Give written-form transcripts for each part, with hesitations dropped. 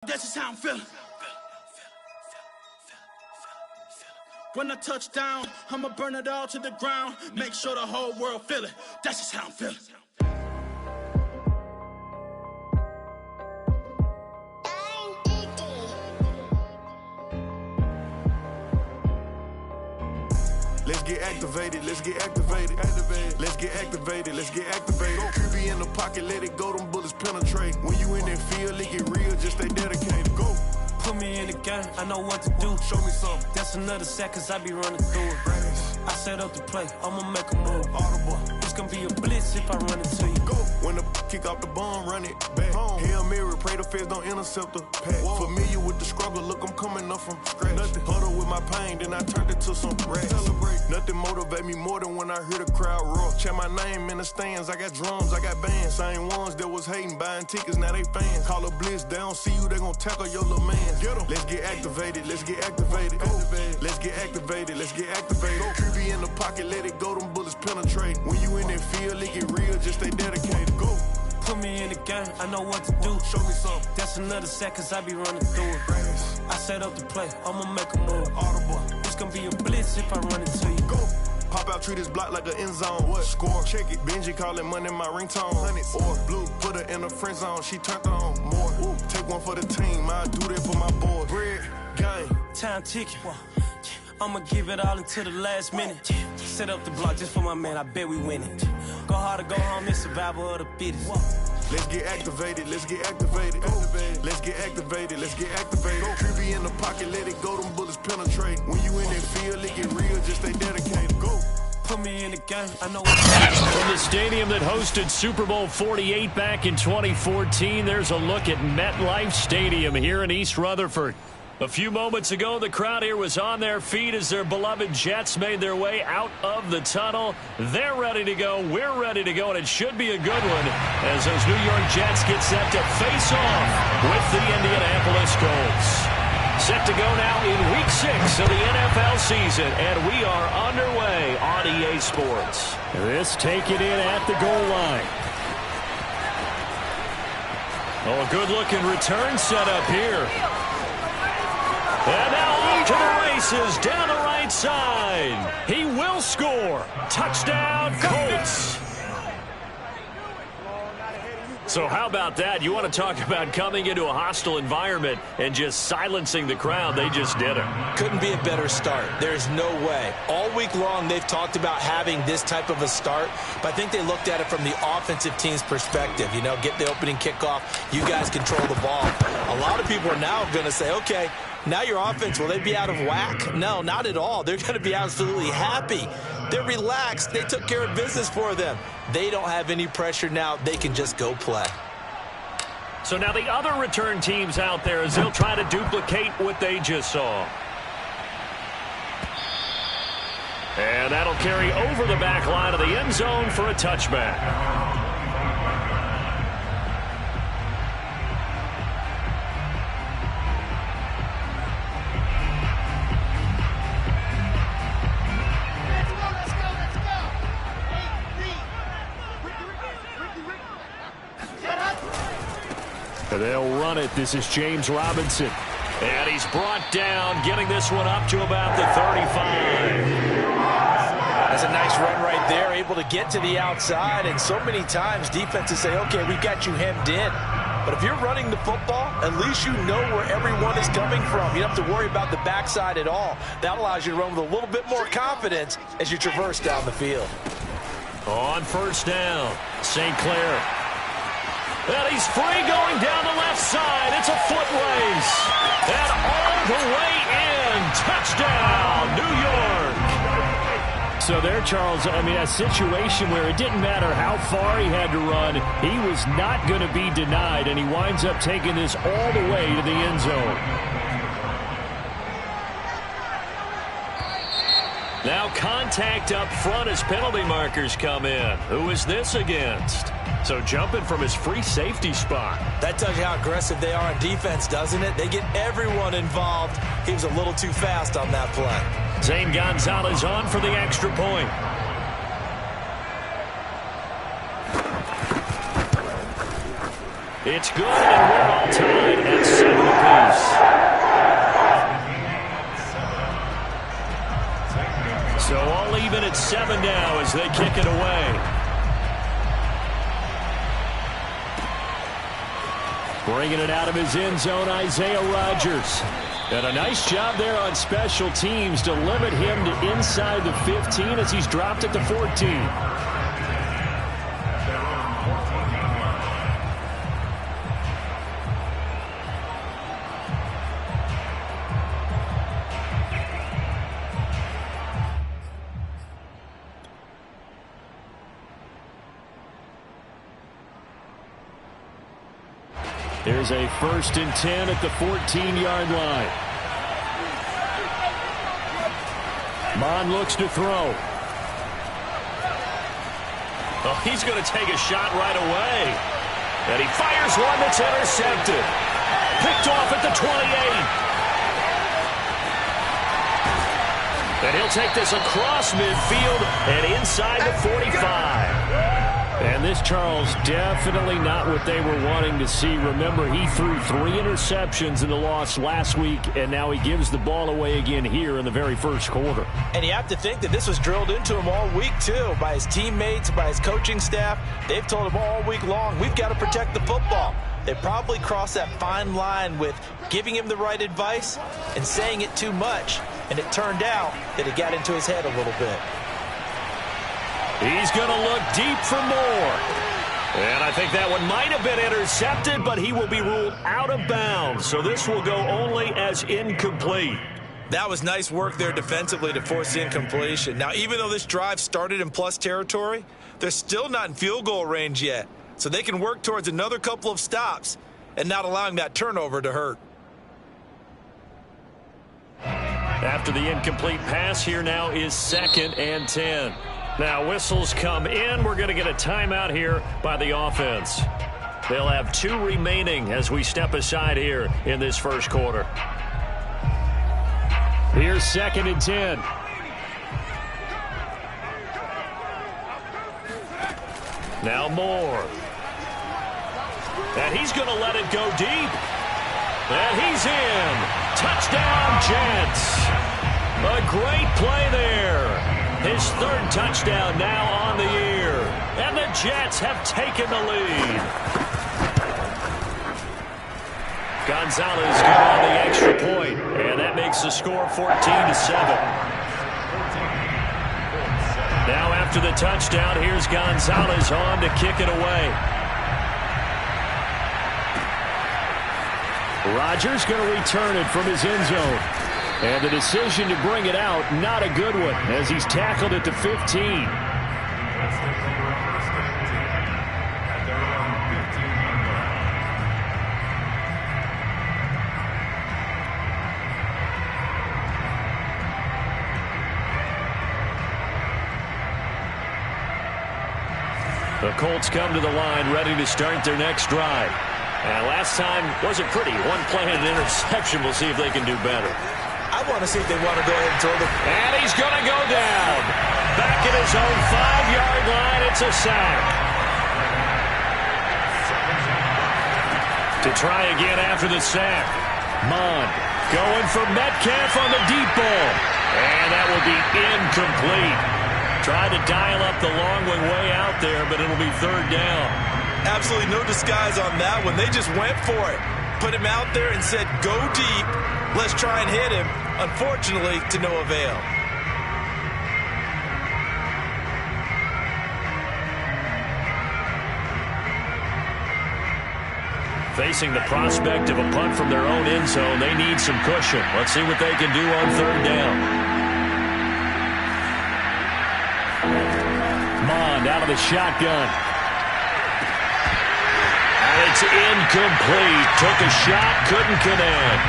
That's just how I'm feeling. When I touch down, I'ma burn it all to the ground. Make sure the whole world feel it. That's just how I'm feeling. Let's get activated, let's get activated. Let's get activated, let's get activated. QB in the pocket, let it go, them bullets penetrate. When you in that field, it get real, just stay dedicated. Go. Put me in the game, I know what to do. Show me something. That's another set, cause I be running through it. I set up the play, I'ma make a move. Audible. It's gonna be a blitz if I run it to you. Go. When the kick off the bomb, run it back. Hail Mary, pray the feds don't intercept the pass. Familiar with the struggle, look, I'm coming up from scratch. Nothing huddle with my pain, then I turned it to some rats. Celebrate. Nothing motivate me more than when I hear the crowd roar. Check my name in the stands, I got drums, I got bands. Same ones that was hating, buying tickets, now they fans. Call a blitz, they don't see you, they gon' tackle your little man. Get 'em. Let's get activated, let's get activated. Go. Let's get activated, let's get activated. QB in the pocket, let it go, them bullets penetrate. When you in that field, it get real, just stay dedicated. Go. Put me in the game, I know what to do. Show me something. That's another set, cause I be running through it. I set up the play, I'ma make a move. Audible. It's gonna be a blitz if I run it to you. Go. Pop out, treat this block like an end zone. What? Score, check it. Benji calling money my ringtone. Hundreds. Or blue, put her in the friend zone. She turned on more. Ooh. Take one for the team, I do that for my boy. Bread, game. Time ticking. I'ma give it all until the last minute. Set up the block just for my man, I bet we win it. Go hard or go home, it's survival of the fittest. Let's get activated, let's get activated. Let's get activated, let's get activated. QB in the pocket, let it go, them bullets penetrate. When you in that field, it get real, just stay dedicated. Go. Put me in the game, I know. From the stadium that hosted Super Bowl 48 back in 2014, there's a look at MetLife Stadium here in East Rutherford. A few moments ago, the crowd here was on their feet as their beloved Jets made their way out of the tunnel. They're ready to go. We're ready to go, and it should be a good one as those New York Jets get set to face off with the Indianapolis Colts. Set to go now in Week 6 of the NFL season, and we are underway on EA Sports. This taken in at the goal line. Oh, a good-looking return set up here. And now off to the races down the right side. He will score. Touchdown, Colts. So how about that? You want to talk about coming into a hostile environment and just silencing the crowd. They just did it. Couldn't be a better start. There's no way. All week long, they've talked about having this type of a start, but I think they looked at it from the offensive team's perspective. You know, get the opening kickoff. You guys control the ball. A lot of people are now going to say, okay, now your offense, will they be out of whack? No, not at all. They're going to be absolutely happy. They're relaxed. They took care of business for them. They don't have any pressure now. They can just go play. So now the other return teams out there as they'll try to duplicate what they just saw. And that'll carry over the back line of the end zone for a touchback. They'll run it. This is James Robinson. And he's brought down, getting this one up to about the 35. That's a nice run right there, able to get to the outside. And so many times defenses say, okay, we've got you hemmed in. But if you're running the football, at least you know where everyone is coming from. You don't have to worry about the backside at all. That allows you to run with a little bit more confidence as you traverse down the field. On first down, St. Clair. And he's free going down the left side. It's a foot race. And all the way in. Touchdown, New York. So there, Charles, I mean, a situation where it didn't matter how far he had to run. He was not going to be denied, and he winds up taking this all the way to the end zone. Now contact up front as penalty markers come in. Who is this against? So jumping from his free safety spot. That tells you how aggressive they are on defense, doesn't it? They get everyone involved. He was a little too fast on that play. Zane Gonzalez on for the extra point. It's good, and we're all tied at 7 apiece. So all even at 7 now as they kick it away. Bringing it out of his end zone, Isaiah Rodgers. And a nice job there on special teams to limit him to inside the 15 as he's dropped at the 14. Here's a 1st and 10 at the 14-yard line. Mon looks to throw. Oh, he's going to take a shot right away. And he fires one that's intercepted. Picked off at the 28. And he'll take this across midfield and inside the 45. And this, Charles, definitely not what they were wanting to see. Remember, he threw 3 interceptions in the loss last week, and now he gives the ball away again here in the very first quarter. And you have to think that this was drilled into him all week, too, by his teammates, by his coaching staff. They've told him all week long, we've got to protect the football. They probably crossed that fine line with giving him the right advice and saying it too much. And it turned out that it got into his head a little bit. He's going to look deep for more. And I think that one might have been intercepted, but he will be ruled out of bounds. So this will go only as incomplete. That was nice work there defensively to force the incompletion. Now, even though this drive started in plus territory, they're still not in field goal range yet. So they can work towards another couple of stops and not allowing that turnover to hurt. After the incomplete pass, here now is 2nd and 10. Now whistles come in. We're going to get a timeout here by the offense. They'll have 2 remaining as we step aside here in this first quarter. Here's 2nd and 10. Now Moore. And he's going to let it go deep. And he's in. Touchdown, Jets. A great play there. His 3rd touchdown now on the year. And the Jets have taken the lead. Gonzalez good on the extra point, and that makes the score 14-7. Now after the touchdown, here's Gonzalez on to kick it away. Rodgers going to return it from his end zone. And the decision to bring it out, not a good one, as he's tackled at the 15. The Colts come to the line ready to start their next drive. And last time wasn't pretty. 1 play and an interception. We'll see if they can do better. I want to see if they want to go ahead and throw the... And he's going to go down. Back at his own 5-yard line. It's a sack. To try again after the sack. Mond going for Metcalf on the deep ball. And that will be incomplete. Tried to dial up the long one way out there, but it'll be 3rd down. Absolutely no disguise on that one. They just went for it. Put him out there and said, go deep. Let's try and hit him. Unfortunately, to no avail. Facing the prospect of a punt from their own end zone, they need some cushion. Let's see what they can do on 3rd down. Mond out of the shotgun. And it's incomplete. Took a shot, couldn't connect.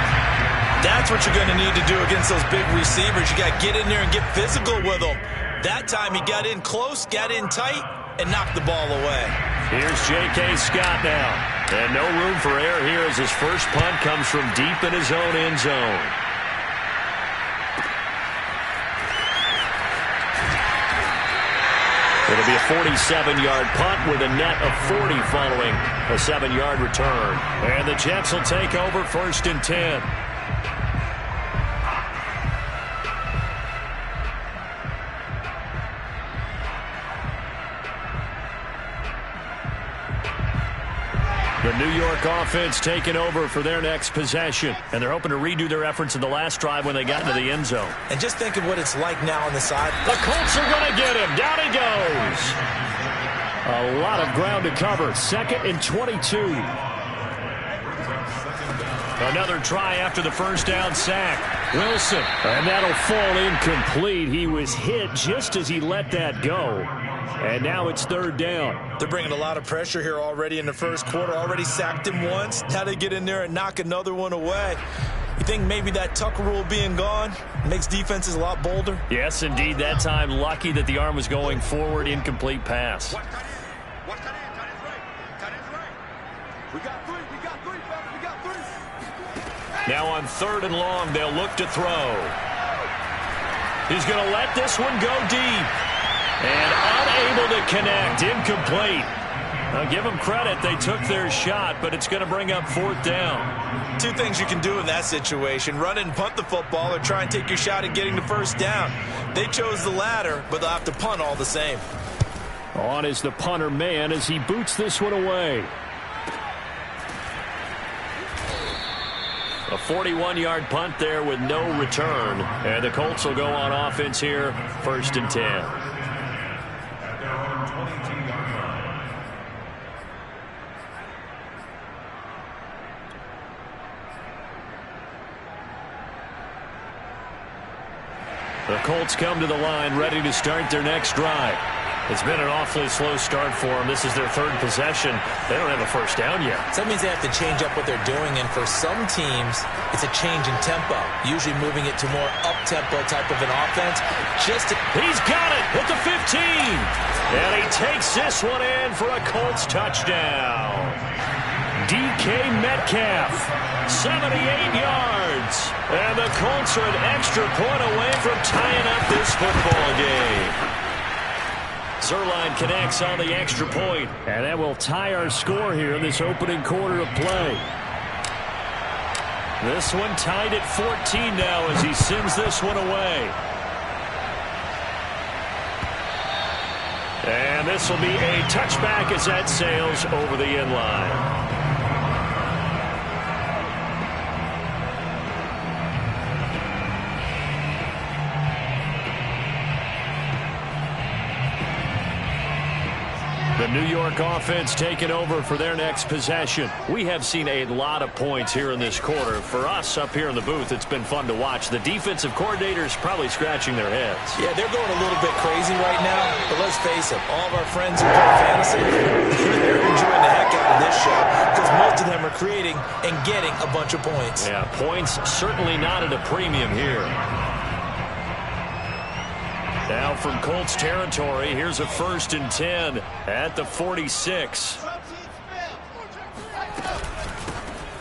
That's what you're going to need to do against those big receivers. You got to get in there and get physical with them. That time he got in close, got in tight, and knocked the ball away. Here's J.K. Scott now. And no room for error here as his first punt comes from deep in his own end zone. It'll be a 47-yard punt with a net of 40 following a 7-yard return. And the Jets will take over 1st and 10. The New York offense taking over for their next possession. And they're hoping to redo their efforts in the last drive when they got into the end zone. And just think of what it's like now on the side. The Colts are going to get him. Down he goes. A lot of ground to cover. 2nd and 22. Another try after the first down sack. Wilson. And that'll fall incomplete. He was hit just as he let that go. And now it's 3rd down. They're bringing a lot of pressure here already in the first quarter. Already sacked him once. Now they get in there and knock another one away. You think maybe that Tucker rule being gone makes defenses a lot bolder? Yes, indeed. That time, lucky that the arm was going forward. Incomplete pass. Now on 3rd and long, they'll look to throw. He's going to let this one go deep. And unable to connect. Incomplete. Now give them credit. They took their shot, but it's going to bring up 4th down. 2 things you can do in that situation. Run it and punt the football or try and take your shot at getting the first down. They chose the latter, but they'll have to punt all the same. On is the punter man as he boots this one away. A 41-yard punt there with no return. And the Colts will go on offense here, 1st and 10. The Colts come to the line ready to start their next drive. It's been an awfully slow start for them. This is their 3rd possession. They don't have a first down yet. So that means they have to change up what they're doing, and for some teams, it's a change in tempo, usually moving it to more up-tempo type of an offense. He's got it at the 15. And he takes this one in for a Colts touchdown. DK Metcalf, 78 yards. And the Colts are an extra point away from tying up this football game. Zerline connects on the extra point. And that will tie our score here in this opening quarter of play. This one tied at 14 now as he sends this one away. And this will be a touchback as that sails over the end line. The New York offense taking over for their next possession. We have seen a lot of points here in this quarter. For us up here in the booth, it's been fun to watch. The defensive coordinators probably scratching their heads. Yeah, they're going a little bit crazy right now. But let's face it, all of our friends who play fantasy, they're enjoying the heck out of this show because most of them are creating and getting a bunch of points. Yeah, points certainly not at a premium here. Now from Colts territory, here's a 1st and 10 at the 46.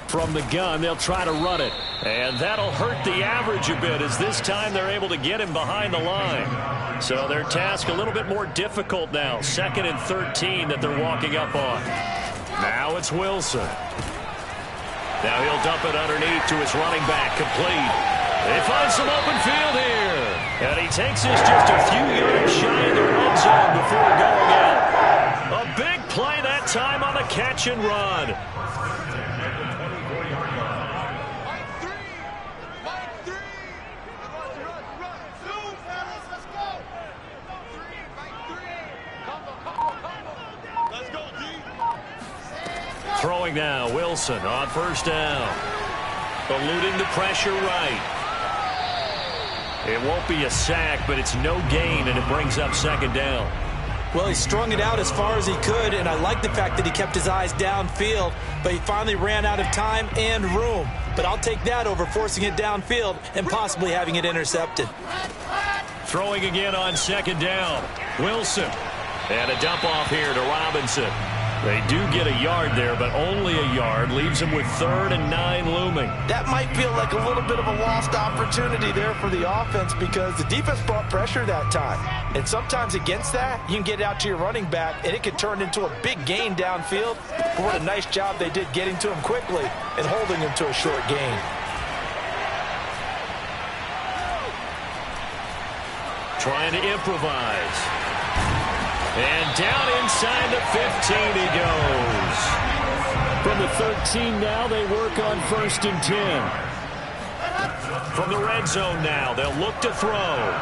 From the gun, they'll try to run it. And that'll hurt the average a bit as this time they're able to get him behind the line. So their task a little bit more difficult now. 2nd and 13 that they're walking up on. Now it's Wilson. Now he'll dump it underneath to his running back, complete. They find some open field here. And he takes this just a few yards shy of the red zone before going out. A big play that time on the catch and run. Throwing now, Wilson on 1st down. Eluding the pressure right. It won't be a sack, but it's no gain, and it brings up 2nd down. Well, he strung it out as far as he could, and I like the fact that he kept his eyes downfield, but he finally ran out of time and room. But I'll take that over forcing it downfield and possibly having it intercepted. Throwing again on 2nd down. Wilson. And a dump off here to Robinson. They do get a yard there, but only a yard. Leaves them with 3rd and 9 looming. That might feel like a little bit of a lost opportunity there for the offense because the defense brought pressure that time. And sometimes against that, you can get out to your running back, and it could turn into a big gain downfield. But what a nice job they did getting to him quickly and holding him to a short gain. Trying to improvise. And down inside the 15 he goes. From the 13 now, they work on 1st and 10. From the red zone now, they'll look to throw.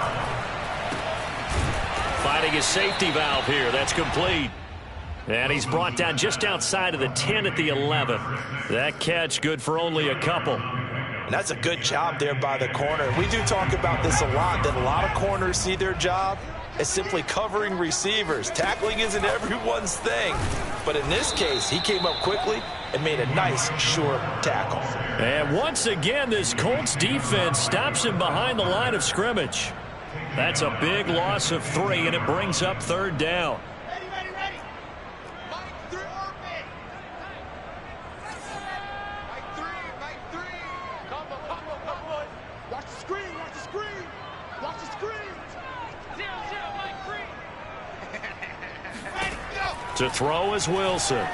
Finding a safety valve here. That's complete. And he's brought down just outside of the 10 at the 11. That catch good for only a couple. And that's a good job there by the corner. We do talk about this a lot, that a lot of corners see their job as simply covering receivers. Tackling isn't everyone's thing. But in this case, he came up quickly and made a nice, short tackle. And once again, this Colts defense stops him behind the line of scrimmage. That's a big loss of 3, and it brings up 3rd down. To throw is Wilson.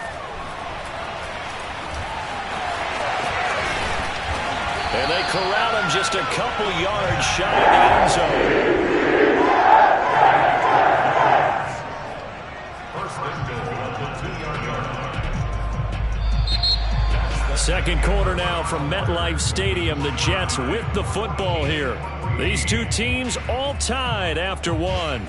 And they corral him just a couple yards shy of the end zone. Second quarter now from MetLife Stadium. The Jets with the football here. These two teams all tied after 1.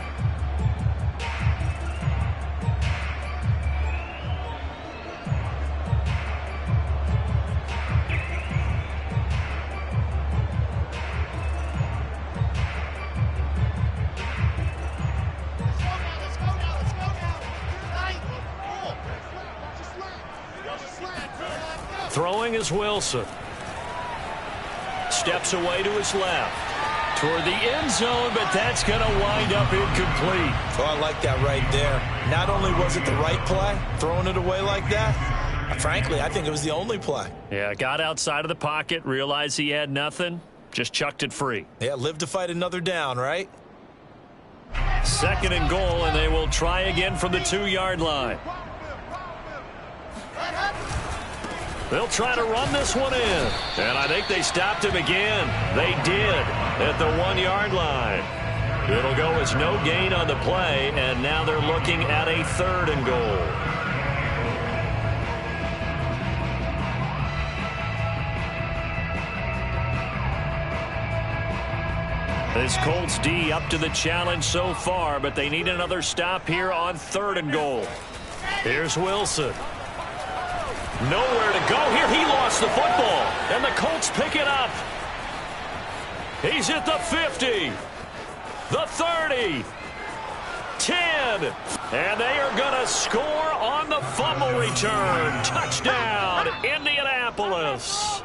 Throwing is Wilson. Steps away to his left. Toward the end zone, but that's going to wind up incomplete. Oh, I like that right there. Not only was it the right play, throwing it away like that, frankly, I think it was the only play. Yeah, got outside of the pocket, realized he had nothing, just chucked it free. Yeah, live to fight another down, right? 2nd and goal, and they will try again from the 2-yard line. They'll try to run this one in. And I think they stopped him again. They did at the 1-yard line. It'll go as no gain on the play, and now they're looking at a 3rd and goal. This Colts D up to the challenge so far, but they need another stop here on 3rd and goal. Here's Wilson. Nowhere to go here. He lost the football, and the Colts pick it up. He's at the 50, the 30, 10, and they are going to score on the fumble return. Touchdown, Indianapolis.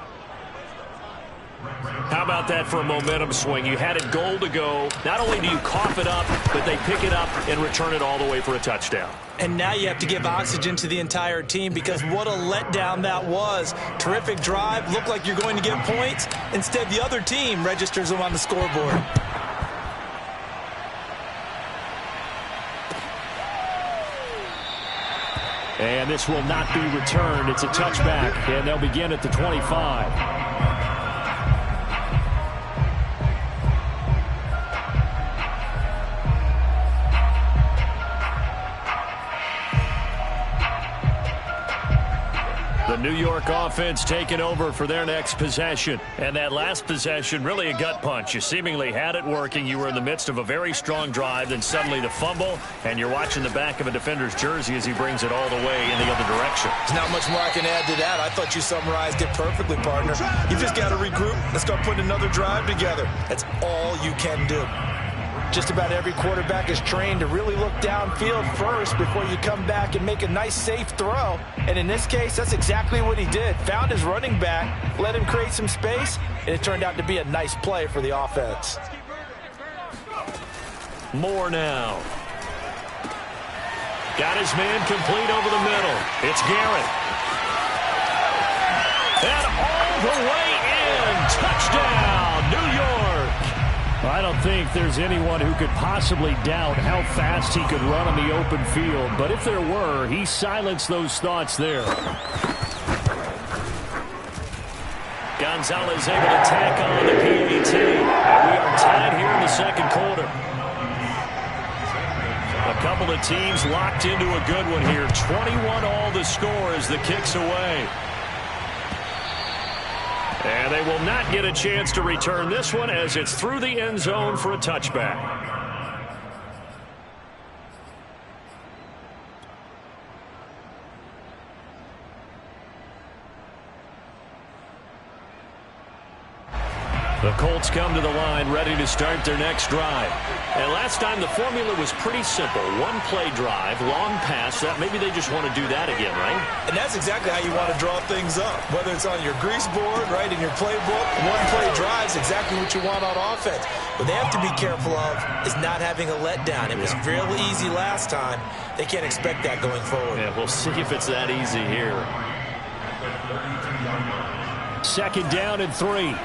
How about that for a momentum swing? You had it goal to go. Not only do you cough it up, but they pick it up and return it all the way for a touchdown. And now you have to give oxygen to the entire team because what a letdown that was. Terrific drive. Looked like you're going to get points. Instead, the other team registers them on the scoreboard. And this will not be returned. It's a touchback, and they'll begin at the 25. The New York offense taking over for their next possession. And that last possession, really a gut punch. You seemingly had it working. You were in the midst of a very strong drive. Then suddenly the fumble, and you're watching the back of a defender's jersey as he brings it all the way in the other direction. There's not much more I can add to that. I thought you summarized it perfectly, partner. You just got to regroup and start putting another drive together. That's all you can do. Just about every quarterback is trained to really look downfield first before you come back and make a nice, safe throw. And in this case, that's exactly what he did. Found his running back, let him create some space, and it turned out to be a nice play for the offense. More now. Got his man complete over the middle. It's Garrett. And all the way in. Touchdown, New York. I don't think there's anyone who could possibly doubt how fast he could run on the open field. But if there were, he silenced those thoughts there. Gonzalez able to tack on the PAT. And we are tied here in the second quarter. A couple of teams locked into a good one here. 21 all the score as the kick's away. And they will not get a chance to return this one as it's through the end zone for a touchback. The Colts come to the line ready to start their next drive. And last time the formula was pretty simple. One play drive, long pass. That maybe they just want to do that again, right? And that's exactly how you want to draw things up. Whether it's on your grease board, right, in your playbook, one play drive is exactly what you want on offense. What they have to be careful of is not having a letdown. It was real easy last time. They can't expect that going forward. Yeah, we'll see if it's that easy here. Second down and 3.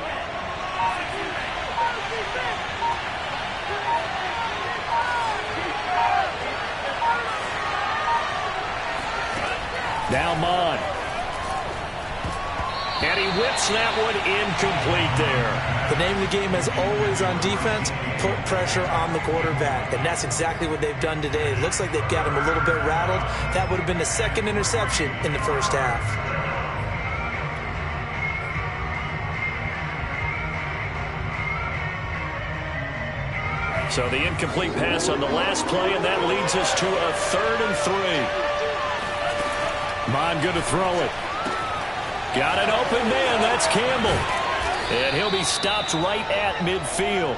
Now Mon. And he whips that one incomplete there. The name of the game is always on defense, put pressure on the quarterback. And that's exactly what they've done today. It looks like they've got him a little bit rattled. That would have been the second interception in the first half. So the incomplete pass on the last play, and that leads us to a 3rd and 3. Mon going to throw it. Got an open man. That's Campbell. And he'll be stopped right at midfield.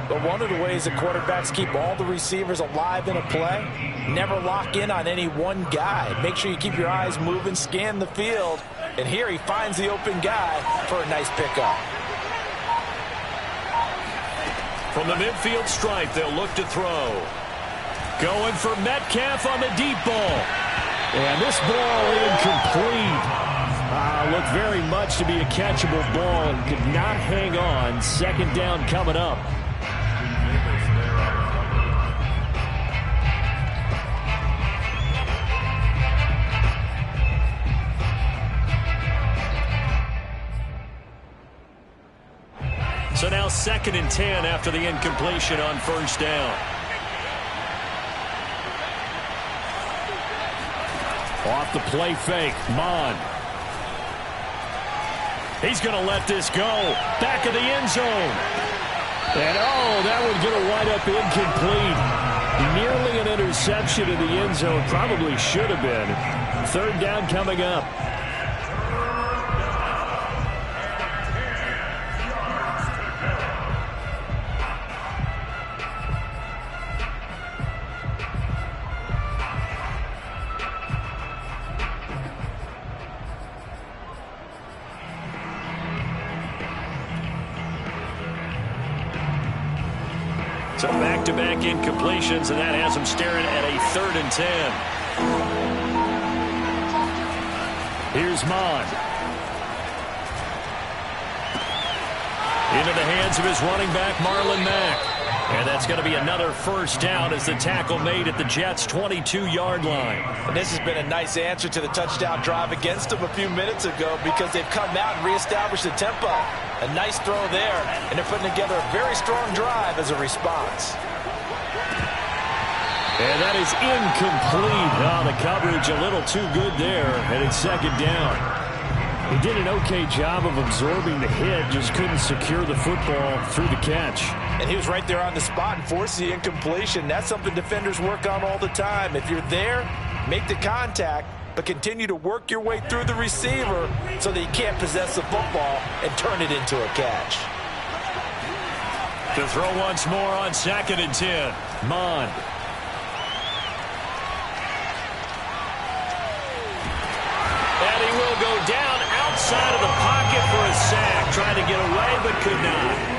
But one of the ways that quarterbacks keep all the receivers alive in a play, never lock in on any one guy. Make sure you keep your eyes moving, scan the field. And here he finds the open guy for a nice pickup. From the midfield stripe, they'll look to throw. Going for Metcalf on the deep ball. And this ball incomplete. Looked very much to be a catchable ball. Could not hang on. Second down coming up. So now 2nd and 10 after the incompletion on first down. Off the play fake, Mon. He's going to let this go. Back of the end zone. And, that one's going to wind up incomplete. Nearly an interception in the end zone. Probably should have been. 3rd down coming up. So back-to-back incompletions, and that has him staring at a 3rd and 10. Here's Mon. Into the hands of his running back, Marlon Mack. And that's going to be another first down as the tackle made at the Jets' 22-yard line. And this has been a nice answer to the touchdown drive against them a few minutes ago because they've come out and reestablished the tempo. A nice throw there, and they're putting together a very strong drive as a response. And that is incomplete. The coverage a little too good there, and it's 2nd down. He did an okay job of absorbing the hit, just couldn't secure the football through the catch. And he was right there on the spot and forced the incompletion. That's something defenders work on all the time. If you're there, make the contact, but continue to work your way through the receiver so that you can't possess the football and turn it into a catch. To throw once more on 2nd and 10. Mon. And he will go down outside of the pocket for a sack. Tried to get away, but could not.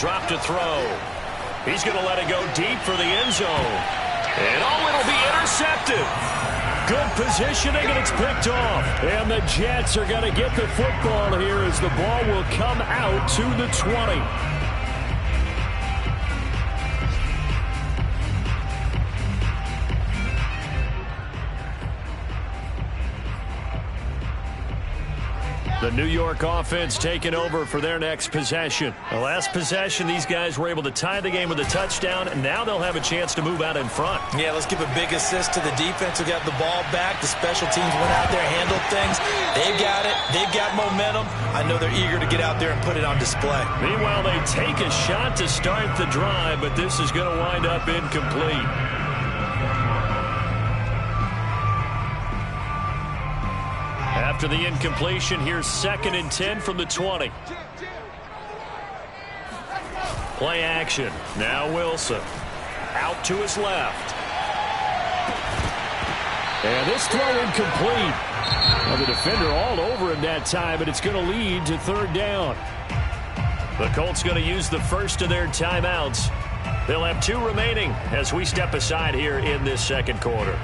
drop to throw. He's going to let it go deep for the end zone. And it'll be intercepted. Good positioning, and it's picked off. And the Jets are going to get the football here as the ball will come out to the 20. The New York offense taking over for their next possession. The last possession, these guys were able to tie the game with a touchdown, and now they'll have a chance to move out in front. Yeah, let's give a big assist to the defense who got the ball back. The special teams went out there, handled things. They've got it. They've got momentum. I know they're eager to get out there and put it on display. Meanwhile, they take a shot to start the drive, but this is going to wind up incomplete. After the incompletion, here's 2nd and 10 from the 20. Play action. Now Wilson. Out to his left. And this throw incomplete. Well, the defender all over him that time, but it's going to lead to 3rd down. The Colts going to use the first of their timeouts. They'll have 2 remaining as we step aside here in this 2nd quarter.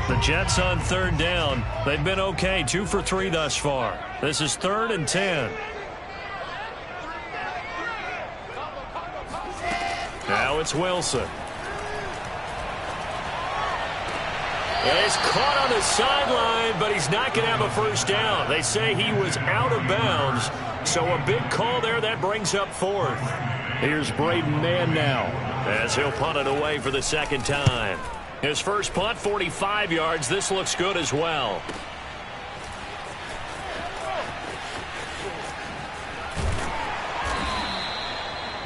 The Jets on 3rd down. They've been okay, 2 for 3 thus far. This is 3rd and 10. Now it's Wilson. And he's caught on the sideline, but he's not going to have a first down. They say he was out of bounds, so a big call there. That brings up 4th. Here's Braden Mann now as he'll punt it away for the 2nd time. His first punt, 45 yards. This looks good as well.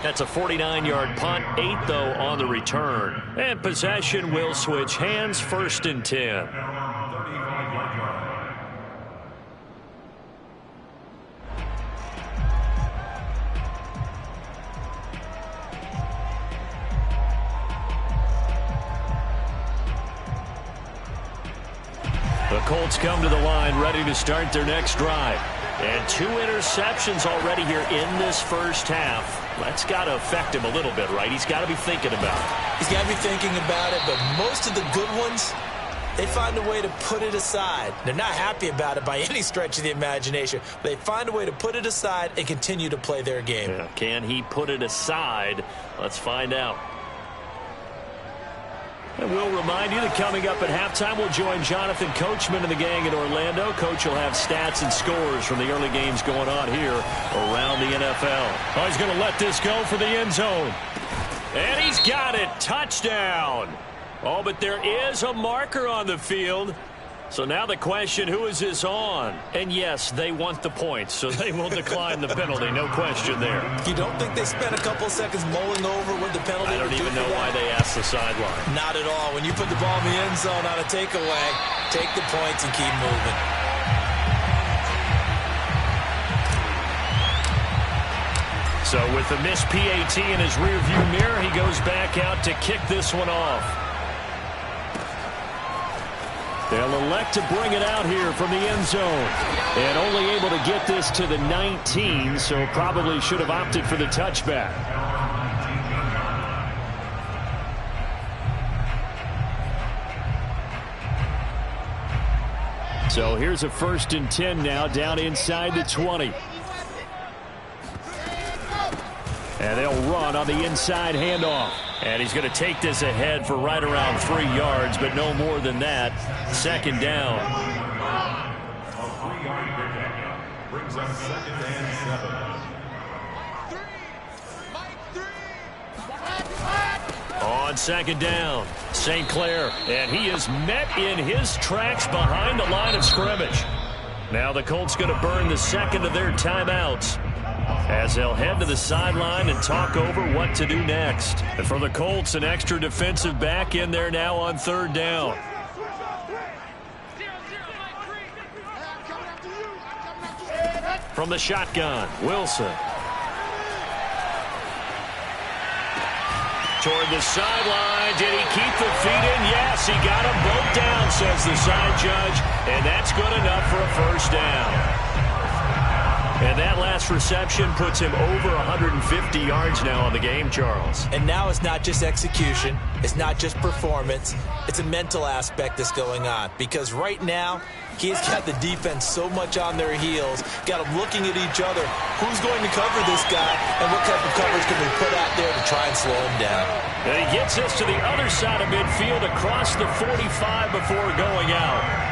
That's a 49-yard punt, 8, though, on the return. And possession will switch hands, 1st and 10. The Colts come to the line ready to start their next drive. And 2 interceptions already here in this first half. That's got to affect him a little bit, right? He's got to be thinking about it. He's got to be thinking about it, but most of the good ones, they find a way to put it aside. They're not happy about it by any stretch of the imagination. They find a way to put it aside and continue to play their game. Yeah, can he put it aside? Let's find out. And we'll remind you that coming up at halftime, we'll join Jonathan Coachman and the gang in Orlando. Coach will have stats and scores from the early games going on here around the NFL. Oh, he's going to let this go for the end zone. And he's got it. Touchdown. Oh, but there is a marker on the field. So now the question, who is this on? And yes, they want the points, so they will decline the penalty. No question there. You don't think they spent a couple seconds mulling over what the penalty I don't would even do know why they asked the sideline. Not at all. When you put the ball in the end zone on a takeaway, take the points and keep moving. So with the missed PAT in his rearview mirror, he goes back out to kick this one off. They'll elect to bring it out here from the end zone. And only able to get this to the 19, so probably should have opted for the touchback. So here's a 1st and 10 now down inside the 20. And they'll run on the inside handoff. And he's going to take this ahead for right around 3 yards, but no more than that. 2nd down. Brings up 2nd and 7. On 2nd down, St. Clair. And he is met in his tracks behind the line of scrimmage. Now the Colts going to burn the 2nd of their timeouts, as they'll head to the sideline and talk over what to do next. And for the Colts, an extra defensive back in there now on 3rd down. From the shotgun, Wilson. toward the sideline. Did he keep the feet in? Yes, he got them both down, says the side judge. And that's good enough for a first down. And that last reception puts him over 150 yards now on the game, Charles. And now it's not just execution. It's not just performance. It's a mental aspect that's going on. Because right now, he's got the defense so much on their heels, got them looking at each other. Who's going to cover this guy, and what type of coverage can we put out there to try and slow him down? And he gets us to the other side of midfield across the 45 before going out.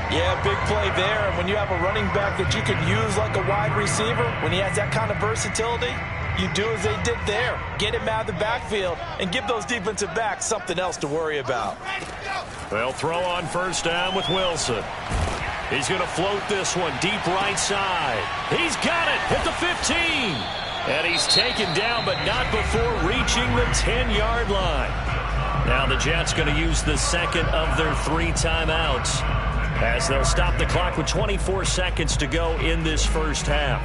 Yeah, big play there. And when you have a running back that you can use like a wide receiver, when he has that kind of versatility, you do as they did there. Get him out of the backfield and give those defensive backs something else to worry about. They'll throw on first down with Wilson. He's going to float this one deep right side. He's got it at the 15. And he's taken down, but not before reaching the 10-yard line. Now the Jets going to use the second of their 3 timeouts, as they'll stop the clock with 24 seconds to go in this first half.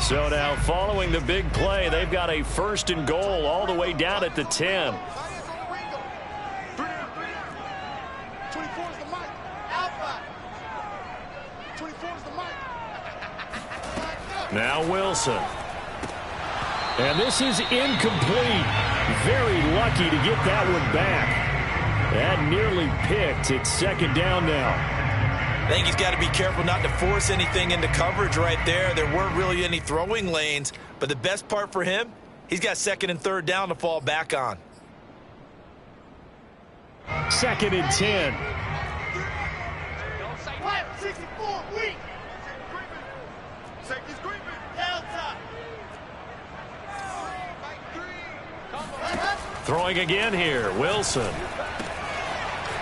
So now, following the big play, they've got a first and goal all the way down at the 10. Now Wilson. And this is incomplete. Very lucky to get that one back. That nearly picked. It's second down now. I think he's got to be careful not to force anything into coverage right there. There weren't really any throwing lanes. But the best part for him, he's got second and third down to fall back on. Second and 10. Throwing again here, Wilson.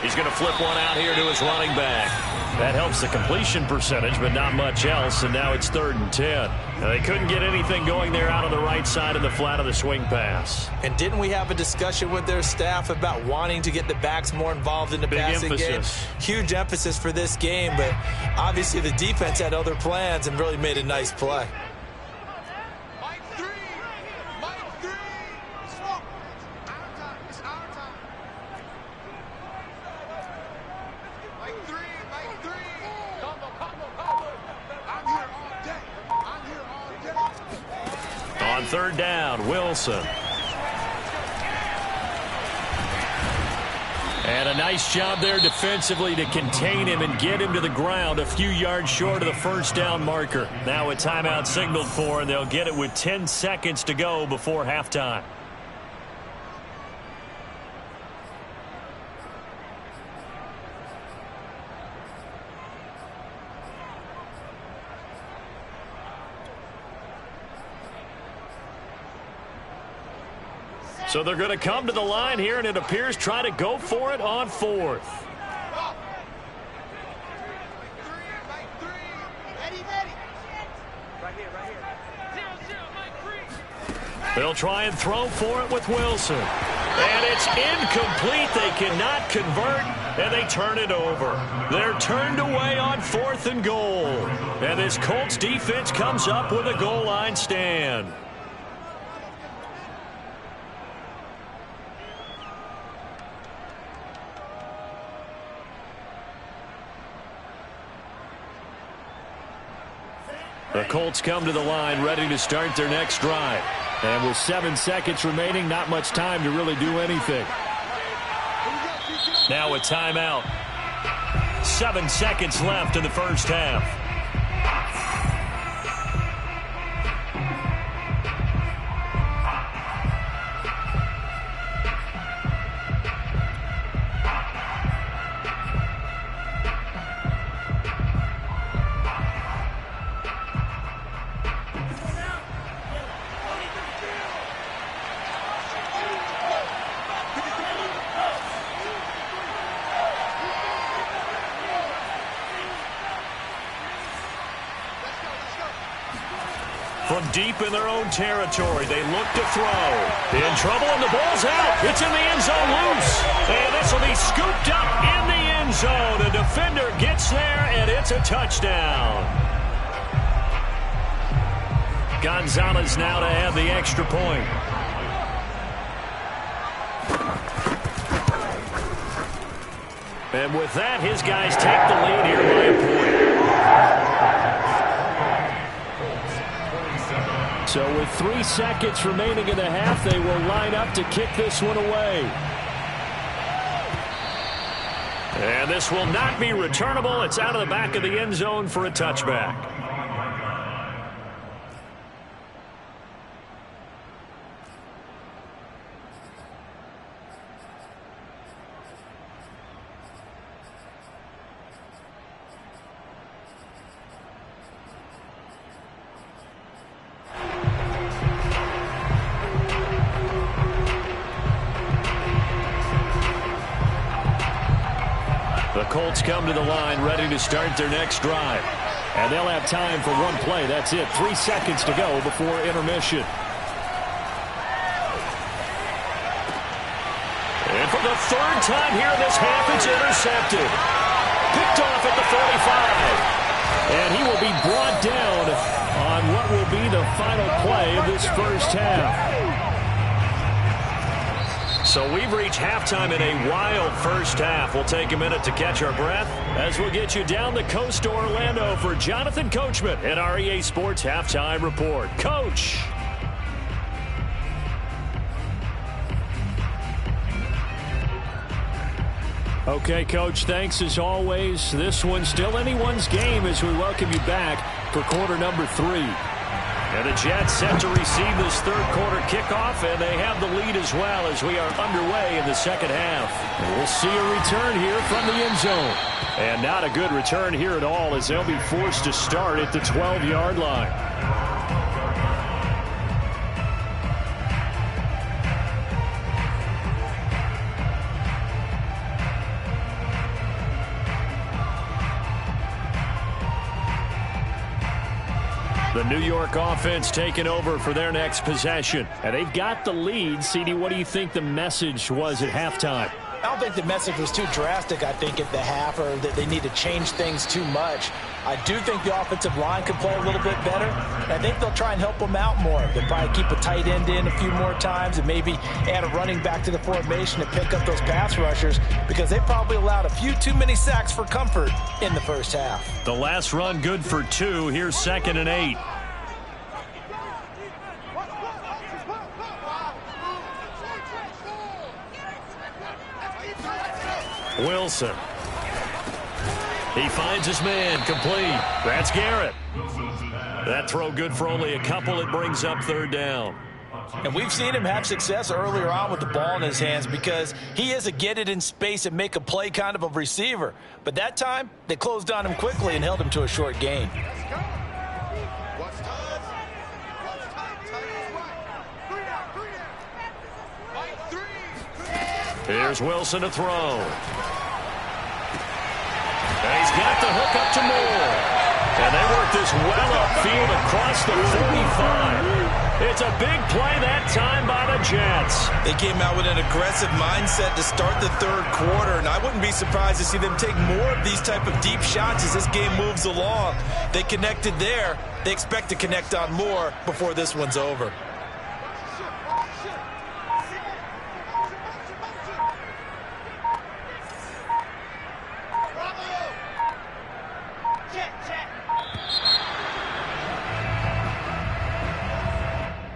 He's going to flip one out here to his running back. That helps the completion percentage, but not much else, and now it's third and 10. Now, they couldn't get anything going there out on the right side of the flat of the swing pass. And didn't we have a discussion with their staff about wanting to get the backs more involved in the passing game? Huge emphasis for this game, but obviously the defense had other plans and really made a nice play. On third down, Wilson. And a nice job there defensively to contain him and get him to the ground a few yards short of the first down marker. Now a timeout signaled for, and they'll get it with 10 seconds to go before halftime. So they're going to come to the line here, and it appears try to go for it on fourth. They'll try and throw for it with Wilson. And it's incomplete. They cannot convert, and they turn it over. They're turned away on fourth and goal. And this Colts defense comes up with a goal line stand. The Colts come to the line ready to start their next drive. And with 7 seconds remaining, not much time to really do anything. Now a timeout. 7 seconds left in the first half. From deep in their own territory, they look to throw. In trouble, and the ball's out. It's in the end zone loose. And this will be scooped up in the end zone. A defender gets there, and it's a touchdown. Gonzalez now to add the extra point. And with that, his guys take the lead here by a point. So with 3 seconds remaining in the half, they will line up to kick this one away. And this will not be returnable. It's out of the back of the end zone for a touchback. The Colts come to the line ready to start their next drive. And they'll have time for one play. That's it. 3 seconds to go before intermission. And for the third time here in this half, it's intercepted. Picked off at the 45. And he will be brought down on what will be the final play of this first half. So we've reached halftime in a wild first half. We'll take a minute to catch our breath as we'll get you down the coast to Orlando for Jonathan Coachman at our EA Sports Halftime Report. Coach. Okay, Coach, thanks as always. This one's still anyone's game as we welcome you back for quarter number 3. And the Jets set to receive this third quarter kickoff, and they have the lead as well as we are underway in the second half. And we'll see a return here from the end zone. And not a good return here at all as they'll be forced to start at the 12-yard line. The New York offense taking over for their next possession. And they've got the lead. CD, what do you think the message was at halftime? I don't think the message was too drastic, I think, at the half, or that they need to change things too much. I do think the offensive line could play a little bit better. And I think they'll try and help them out more. They'll probably keep a tight end in a few more times and maybe add a running back to the formation to pick up those pass rushers because they probably allowed a few too many sacks for comfort in the first half. The last run good for 2. Here's 2nd and 8. Wilson. He finds his man, complete. That's Garrett. That throw good for only a couple. It brings up 3rd down. And we've seen him have success earlier on with the ball in his hands because he is a get it in space and make a play kind of a receiver. But that time, they closed on him quickly and held him to a short gain. Here's Wilson to throw. And he's got the hook up to Moore. And they work this well upfield across the 45. It's a big play that time by the Jets. They came out with an aggressive mindset to start the third quarter, and I wouldn't be surprised to see them take more of these type of deep shots as this game moves along. They connected there. They expect to connect on more before this one's over.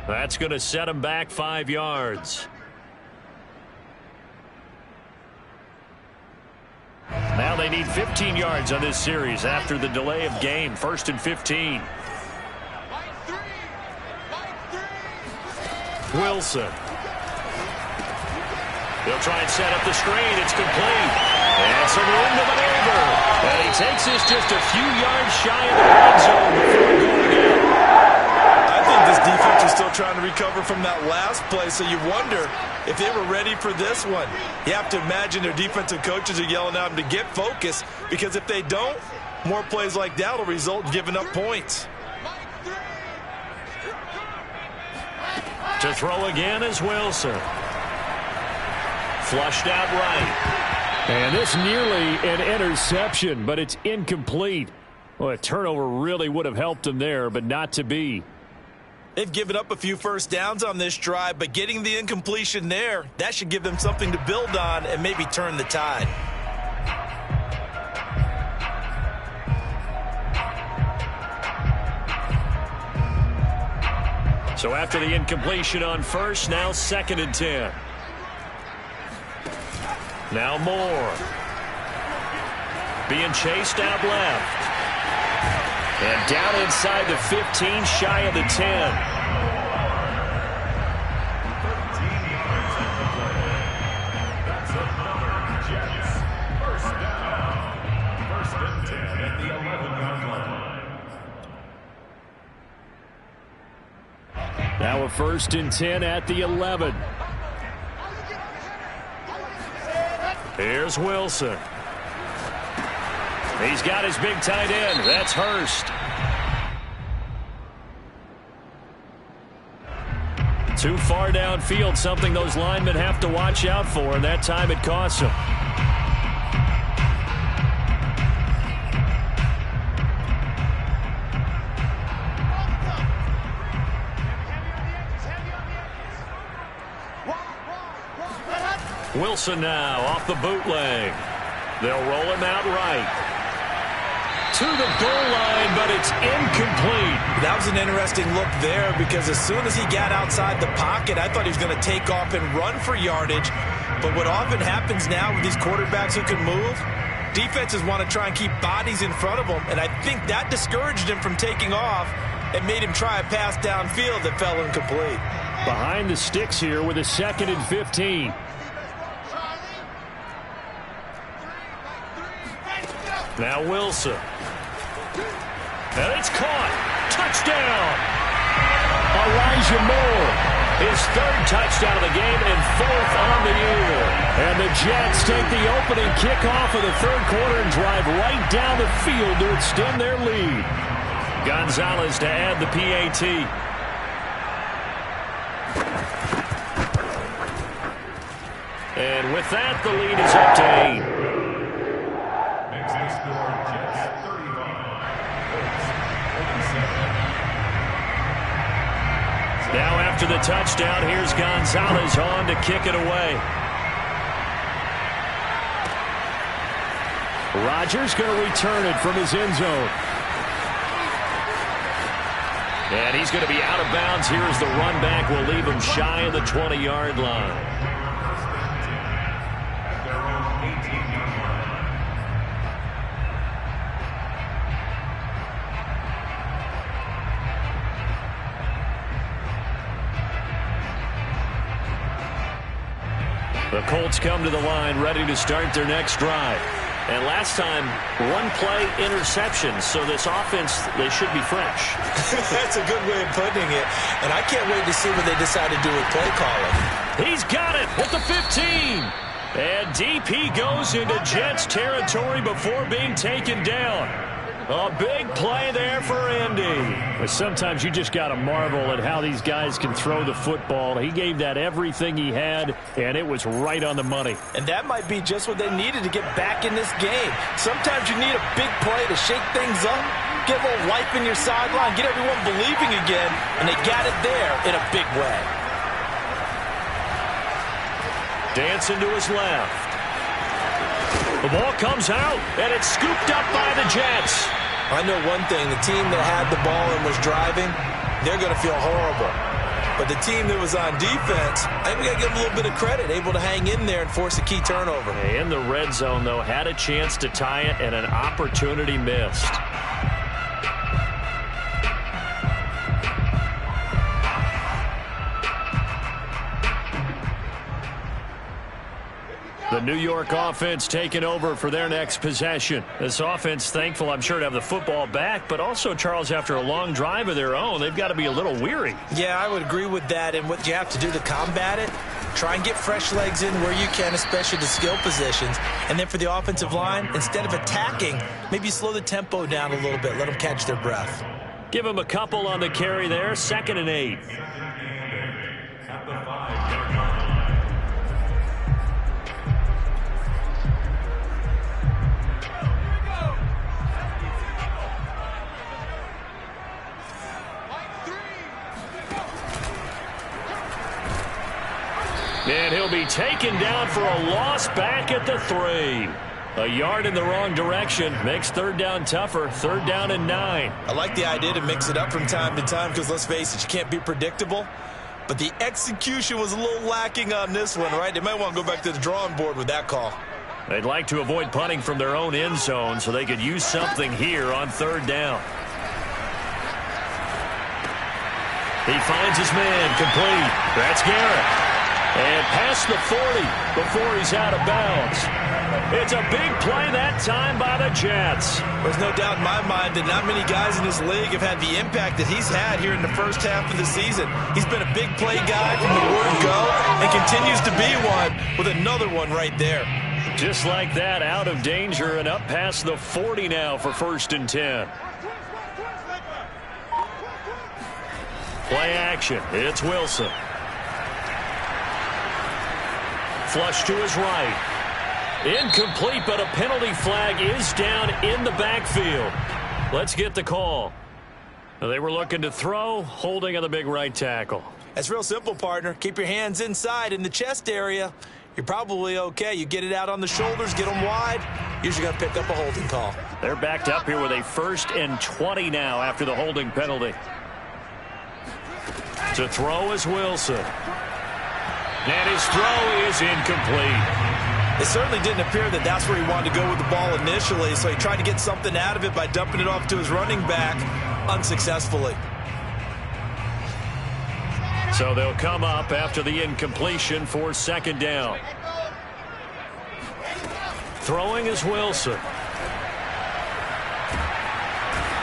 That's going to set him back 5 yards. Now they need 15 yards on this series after the delay of game. 1st and 15. Wilson. They'll try and set up the screen. It's complete. And some room to maneuver. And he takes this just a few yards shy of the red zone before going in. I think this defense is still trying to recover from that last play, so you wonder if they were ready for this one. You have to imagine their defensive coaches are yelling at them to get focused, because if they don't, more plays like that will result in giving up points. To throw again is Wilson. Flushed out right. And this nearly an interception, but it's incomplete. Well, a turnover really would have helped him there, but not to be. They've given up a few first downs on this drive, but getting the incompletion there, that should give them something to build on and maybe turn the tide. So after the incompletion on first, now 2nd and 10. Now Moore. Being chased out left. And down inside the 15, shy of the 10. Now a 1st and 10 at the 11. Here's Wilson. He's got his big tight end. That's Hurst. Too far downfield, something those linemen have to watch out for, and that time it costs them. Wilson now off the bootleg. They'll roll him out right. To the goal line, but it's incomplete. That was an interesting look there because as soon as he got outside the pocket, I thought he was going to take off and run for yardage. But what often happens now with these quarterbacks who can move, defenses want to try and keep bodies in front of them, and I think that discouraged him from taking off and made him try a pass downfield that fell incomplete. Behind the sticks here with a 2nd and 15. Now Wilson. And it's caught. Touchdown. Elijah Moore. His 3rd touchdown of the game and 4th on the year. And the Jets take the opening kickoff of the 3rd quarter and drive right down the field to extend their lead. Gonzalez to add the PAT. And with that, the lead is up to 8. Now after the touchdown, here's Gonzalez on to kick it away. Rodgers going to return it from his end zone. And he's going to be out of bounds here as the run back will leave him shy of the 20-yard line. The Colts come to the line ready to start their next drive. And last time, one play interception. So this offense, they should be fresh. That's a good way of putting it. And I can't wait to see what they decide to do with play calling. He's got it at the 15. And DP goes into Jets territory before being taken down. A big play there for Indy. But sometimes you just got to marvel at how these guys can throw the football. He gave that everything he had, and it was right on the money. And that might be just what they needed to get back in this game. Sometimes you need a big play to shake things up, get a little life in your sideline, get everyone believing again, and they got it there in a big way. Dancing to his left. The ball comes out, and it's scooped up by the Jets. I know one thing. The team that had the ball and was driving, they're going to feel horrible. But the team that was on defense, I think we got to give them a little bit of credit, able to hang in there and force a key turnover. In the red zone, though, had a chance to tie it, and an opportunity missed. The New York offense taking over for their next possession. This offense, thankful, I'm sure, to have the football back, but also, Charles, after a long drive of their own, they've got to be a little weary. Yeah, I would agree with that, and what you have to do to combat it, try and get fresh legs in where you can, especially the skill positions. And then for the offensive line, instead of attacking, maybe slow the tempo down a little bit, let them catch their breath. Give them a couple on the carry there, 2nd and 8. And he'll be taken down for a loss back at the 3. A yard in the wrong direction makes third down tougher. Third down and 9. I like the idea to mix it up from time to time because, let's face it, you can't be predictable. But the execution was a little lacking on this one, right? They might want to go back to the drawing board with that call. They'd like to avoid punting from their own end zone so they could use something here on third down. He finds his man complete. That's Garrett. And past the 40 before he's out of bounds. It's a big play that time by the Jets. There's no doubt in my mind that not many guys in this league have had the impact that he's had here in the first half of the season. He's been a big play guy from the word go and continues to be one with another one right there. Just like that, out of danger and up past the 40 now for 1st and 10. Play action. It's Wilson. Flush to his right. Incomplete, but a penalty flag is down in the backfield. Let's get the call. They were looking to throw, holding on the big right tackle. That's real simple, partner. Keep your hands inside in the chest area. You're probably okay. You get it out on the shoulders, get them wide. Usually going to pick up a holding call. They're backed up here with a 1st and 20 now after the holding penalty. To throw is Wilson. And his throw is incomplete. It certainly didn't appear that that's where he wanted to go with the ball initially, so he tried to get something out of it by dumping it off to his running back unsuccessfully. So they'll come up after the incompletion for 2nd down. Throwing is Wilson.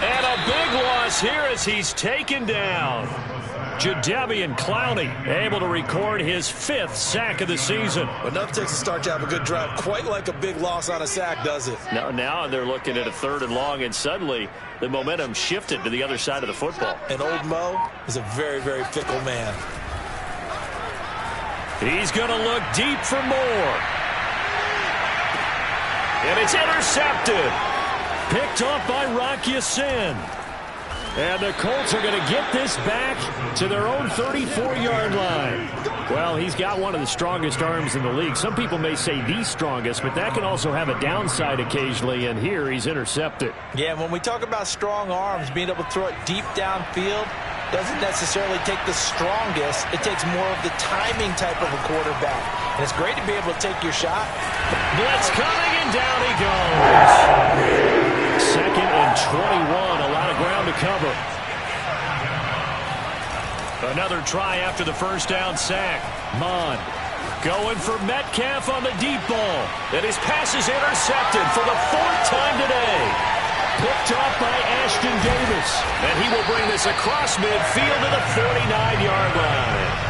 And a big loss here as he's taken down. Jadeveon Clowney able to record his 5th sack of the season. But nothing takes a start to have a good drive quite like a big loss on a sack, does it? Now they're looking at a 3rd and long, and suddenly the momentum shifted to the other side of the football. And old Mo is a very, very fickle man. He's going to look deep for more. And it's intercepted. Picked off by Rocky Sin. And the Colts are going to get this back to their own 34-yard line. Well, he's got one of the strongest arms in the league. Some people may say the strongest, but that can also have a downside occasionally, and here he's intercepted. Yeah, when we talk about strong arms, being able to throw it deep downfield doesn't necessarily take the strongest. It takes more of the timing type of a quarterback. And it's great to be able to take your shot. Blitz coming, and down he goes. 2nd and 21, a lot of ground to cover. Another try after the 1st down sack. Mond going for Metcalf on the deep ball. And his pass is intercepted for the 4th time today. Picked off by Ashton Davis. And he will bring this across midfield to the 49-yard line.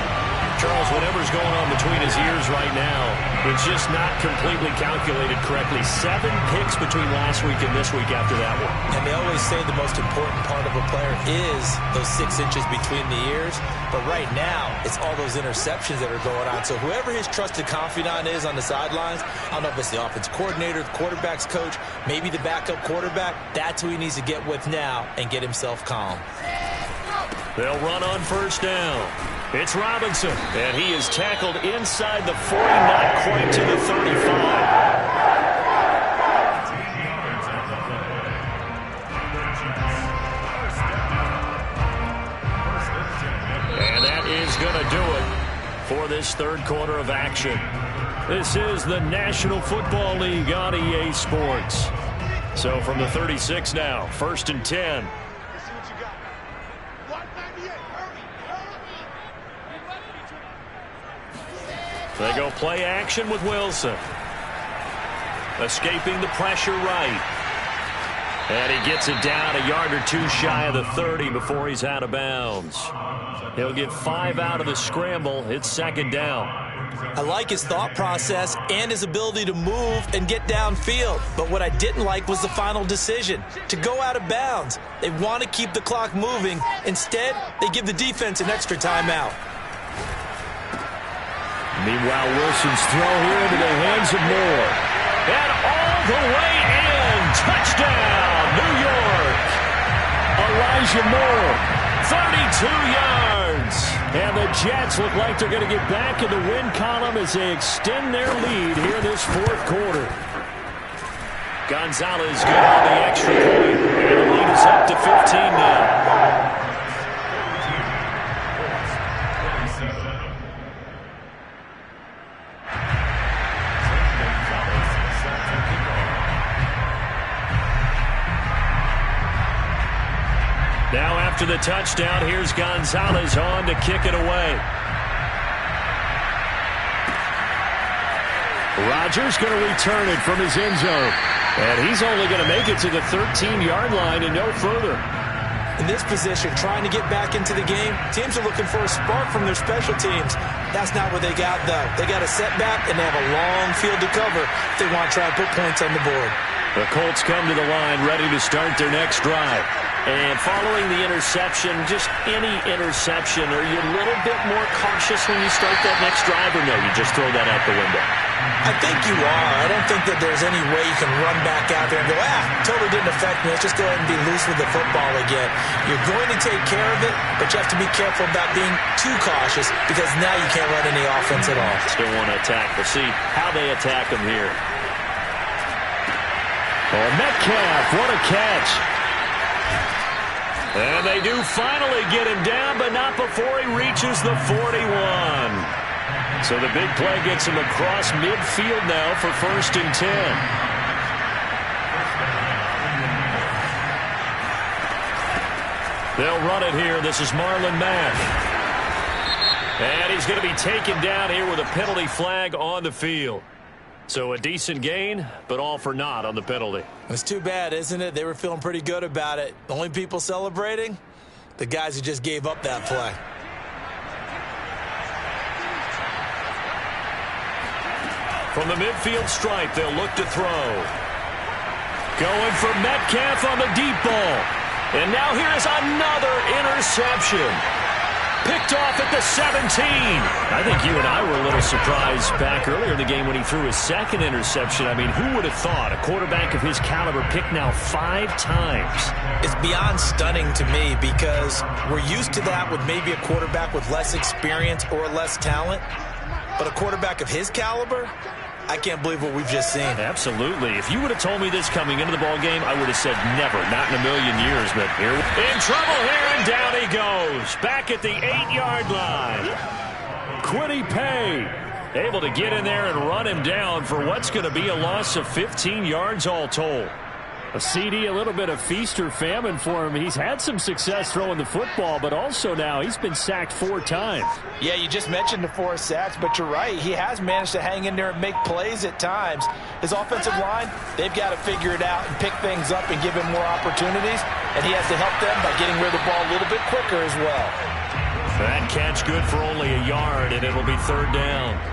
Charles, whatever's going on between his ears right now, it's just not completely calculated correctly. 7 picks between last week and this week after that one. And they always say the most important part of a player is those 6 inches between the ears. But right now, it's all those interceptions that are going on. So whoever his trusted confidant is on the sidelines, I don't know if it's the offense coordinator, the quarterback's coach, maybe the backup quarterback, that's who he needs to get with now and get himself calm. They'll run on 1st down. It's Robinson, and he is tackled inside the 40, not quite to the 35. And that is going to do it for this 3rd quarter of action. This is the National Football League on EA Sports. So from the 36 now, 1st and 10. They go play action with Wilson. Escaping the pressure right. And he gets it down a yard or 2 shy of the 30 before he's out of bounds. He'll get 5 out of the scramble. It's 2nd down. I like his thought process and his ability to move and get downfield. But what I didn't like was the final decision, to go out of bounds. They want to keep the clock moving. Instead, they give the defense an extra timeout. Meanwhile, Wilson's throw here into the hands of Moore. And all the way in. Touchdown, New York. Elijah Moore, 32 yards. And the Jets look like they're going to get back in the win column as they extend their lead here this fourth quarter. Gonzalez good on the extra point. And the lead is up to 15 now. Now after the touchdown, here's Gonzalez on to kick it away. Rodgers going to return it from his end zone. And he's only going to make it to the 13-yard line and no further. In this position, trying to get back into the game, teams are looking for a spark from their special teams. That's not what they got, though. They got a setback, and they have a long field to cover if they want to try and put points on the board. The Colts come to the line ready to start their next drive. And following the interception, just any interception, are you a little bit more cautious when you start that next drive, or no, you just throw that out the window? I think you are. I don't think that there's any way you can run back out there and go, totally didn't affect me. Let's just go ahead and be loose with the football again. You're going to take care of it, but you have to be careful about being too cautious because now you can't run any offense at all. Still want to attack. We'll see how they attack them here. Oh, Metcalf, what a catch. And they do finally get him down, but not before he reaches the 41. So the big play gets him across midfield now for 1st and 10. They'll run it here. This is Marlon Mack. And he's going to be taken down here with a penalty flag on the field. So a decent gain, but all for naught on the penalty. It's too bad, isn't it? They were feeling pretty good about it. The only people celebrating, the guys who just gave up that play. From the midfield stripe, they'll look to throw. Going for Metcalf on the deep ball. And now here's another interception. Picked off at the 17. I think you and I were a little surprised back earlier in the game when he threw his second interception. I mean, who would have thought a quarterback of his caliber picked now 5 times? It's beyond stunning to me because we're used to that with maybe a quarterback with less experience or less talent. But a quarterback of his caliber, I can't believe what we've just seen. Absolutely. If you would have told me this coming into the ball game, I would have said never, not in a million years. But here, in trouble here, and down he goes. Back at the 8-yard line. Kwity Paye able to get in there and run him down for what's going to be a loss of 15 yards all told. A CD, a little bit of feast or famine for him. He's had some success throwing the football, but also now he's been sacked 4 times. Yeah, you just mentioned the 4 sacks, but you're right. He has managed to hang in there and make plays at times. His offensive line, they've got to figure it out and pick things up and give him more opportunities, and he has to help them by getting rid of the ball a little bit quicker as well. That catch good for only a yard, and it'll be 3rd down.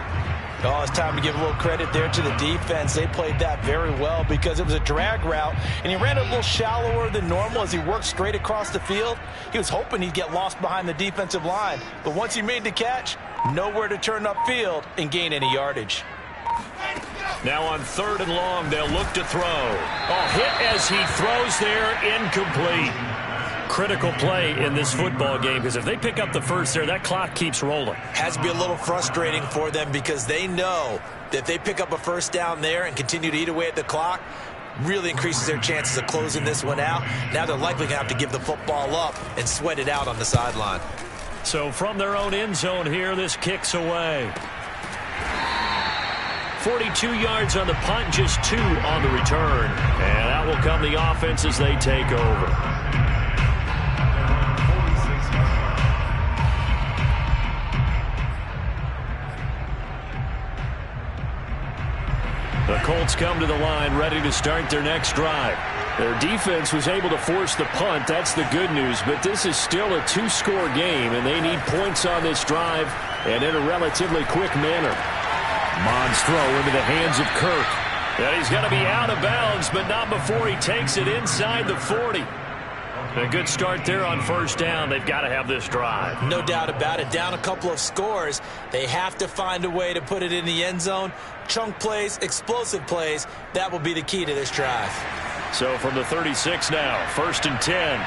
Oh, it's time to give a little credit there to the defense. They played that very well because it was a drag route, and he ran a little shallower than normal as he worked straight across the field. He was hoping he'd get lost behind the defensive line, but once he made the catch, nowhere to turn upfield and gain any yardage. Now on 3rd and long, they'll look to throw. Hit as he throws there, incomplete. Critical play in this football game because if they pick up the first there, that clock keeps rolling. Has to be a little frustrating for them because they know that if they pick up a first down there and continue to eat away at the clock, really increases their chances of closing this one out. Now they're likely going to have to give the football up and sweat it out on the sideline. So from their own end zone here, this kicks away. 42 yards on the punt, just 2 on the return. And that will come the offense as they take over. The Colts come to the line ready to start their next drive. Their defense was able to force the punt. That's the good news. But this is still a 2-score game, and they need points on this drive and in a relatively quick manner. Mond's throw into the hands of Kirk. And he's going to be out of bounds, but not before he takes it inside the 40. A good start there on first down. They've got to have this drive. No doubt about it. Down a couple of scores. They have to find a way to put it in the end zone. Chunk plays, explosive plays. That will be the key to this drive. So from the 36 now, 1st and 10.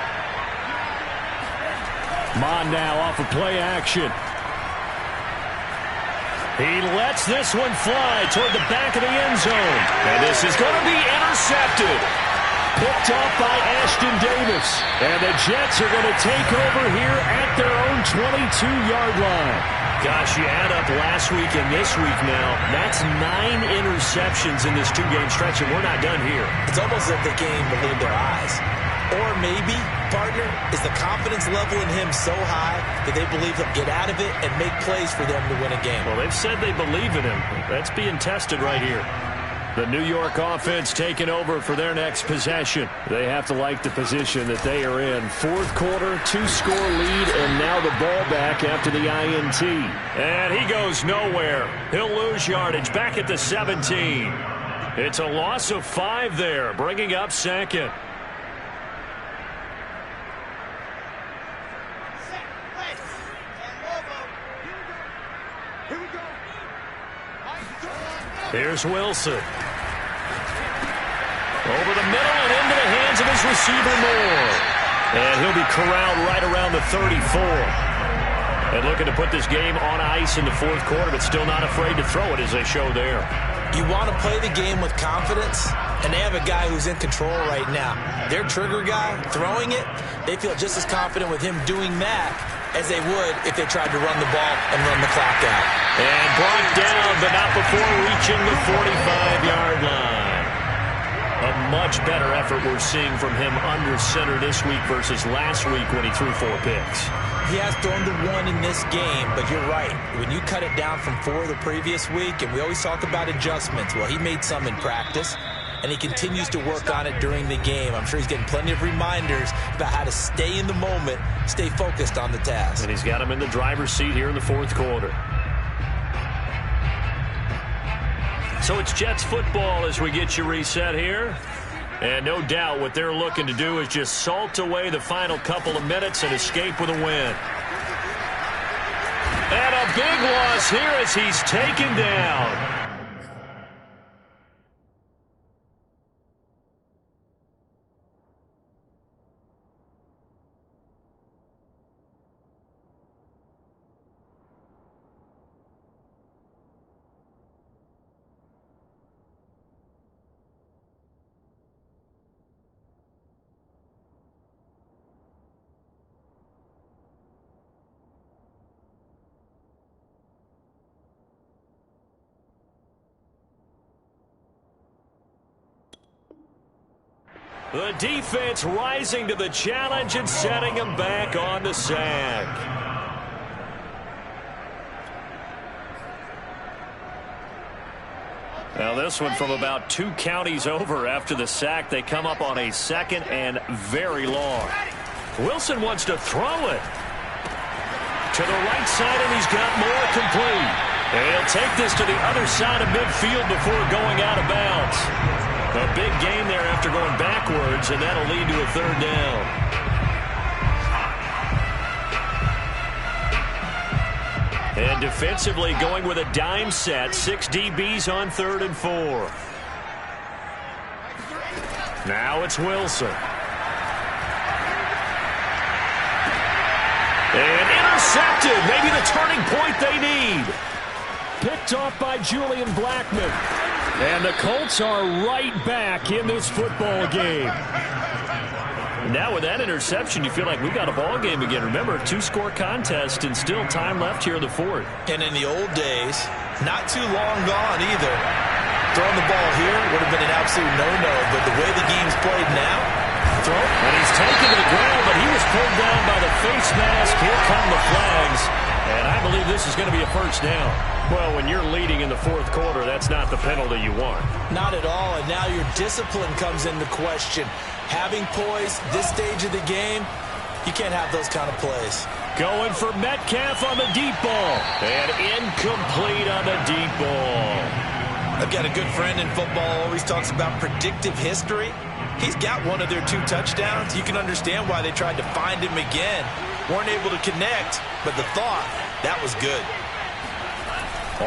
Mon now off of play action. He lets this one fly toward the back of the end zone. And this is going to be intercepted. Picked off by Ashton Davis. And the Jets are going to take over here at their own 22-yard line. Gosh, you add up last week and this week now. That's 9 interceptions in this 2-game stretch, and we're not done here. It's almost as if they can't even believe their eyes. Or maybe, partner, is the confidence level in him so high that they believe he'll get out of it and make plays for them to win a game. Well, they've said they believe in him. That's being tested right here. The New York offense taking over for their next possession. They have to like the position that they are in. 4th quarter, 2-score lead, and now the ball back after the INT. And he goes nowhere. He'll lose yardage back at the 17. It's a loss of 5 there, bringing up 2nd. Here's Wilson. Over the middle and into the hands of his receiver Moore. And he'll be corralled right around the 34. And looking to put this game on ice in the 4th quarter, but still not afraid to throw it as they show there. You want to play the game with confidence, and they have a guy who's in control right now. Their trigger guy, throwing it, they feel just as confident with him doing that as they would if they tried to run the ball and run the clock out. And brought down, but not before reaching the 45-yard line. A much better effort we're seeing from him under center this week versus last week when he threw 4 picks. He has thrown the 1 in this game, but you're right. When you cut it down from 4 the previous week, and we always talk about adjustments, well, he made some in practice, and he continues to work on it during the game. I'm sure he's getting plenty of reminders about how to stay in the moment, stay focused on the task. And he's got him in the driver's seat here in the 4th quarter. So it's Jets football as we get you reset here. And no doubt what they're looking to do is just salt away the final couple of minutes and escape with a win. And a big loss here as he's taken down. The defense rising to the challenge and setting him back on the sack. Now this one from about 2 counties over after the sack. They come up on a 2nd and very long. Wilson wants to throw it to the right side, and he's got more complete. And he'll take this to the other side of midfield before going out of bounds. A big gain there after going backwards, and that'll lead to a 3rd down. And defensively going with a dime set. 6 DBs on 3rd and 4. Now it's Wilson. And intercepted. Maybe the turning point they need. Picked off by Julian Blackman. And the Colts are right back in this football game. Now with that interception, you feel like we got a ball game again. Remember, 2-score contest and still time left here in the 4th. And in the old days, not too long gone either. Throwing the ball here would have been an absolute no-no, but the way the game's played now, throw. And he's taken to the ground, but he was pulled down by the face mask. Here come the flags. And I believe this is going to be a 1st down. Well, when you're leading in the 4th quarter, that's not the penalty you want. Not at all, and now your discipline comes into question. Having poise this stage of the game, you can't have those kind of plays. Going for Metcalf on the deep ball. And incomplete on the deep ball. I've got a good friend in football, always talks about predictive history. He's got one of their 2 touchdowns. You can understand why they tried to find him again. Weren't able to connect, but the thought, that was good.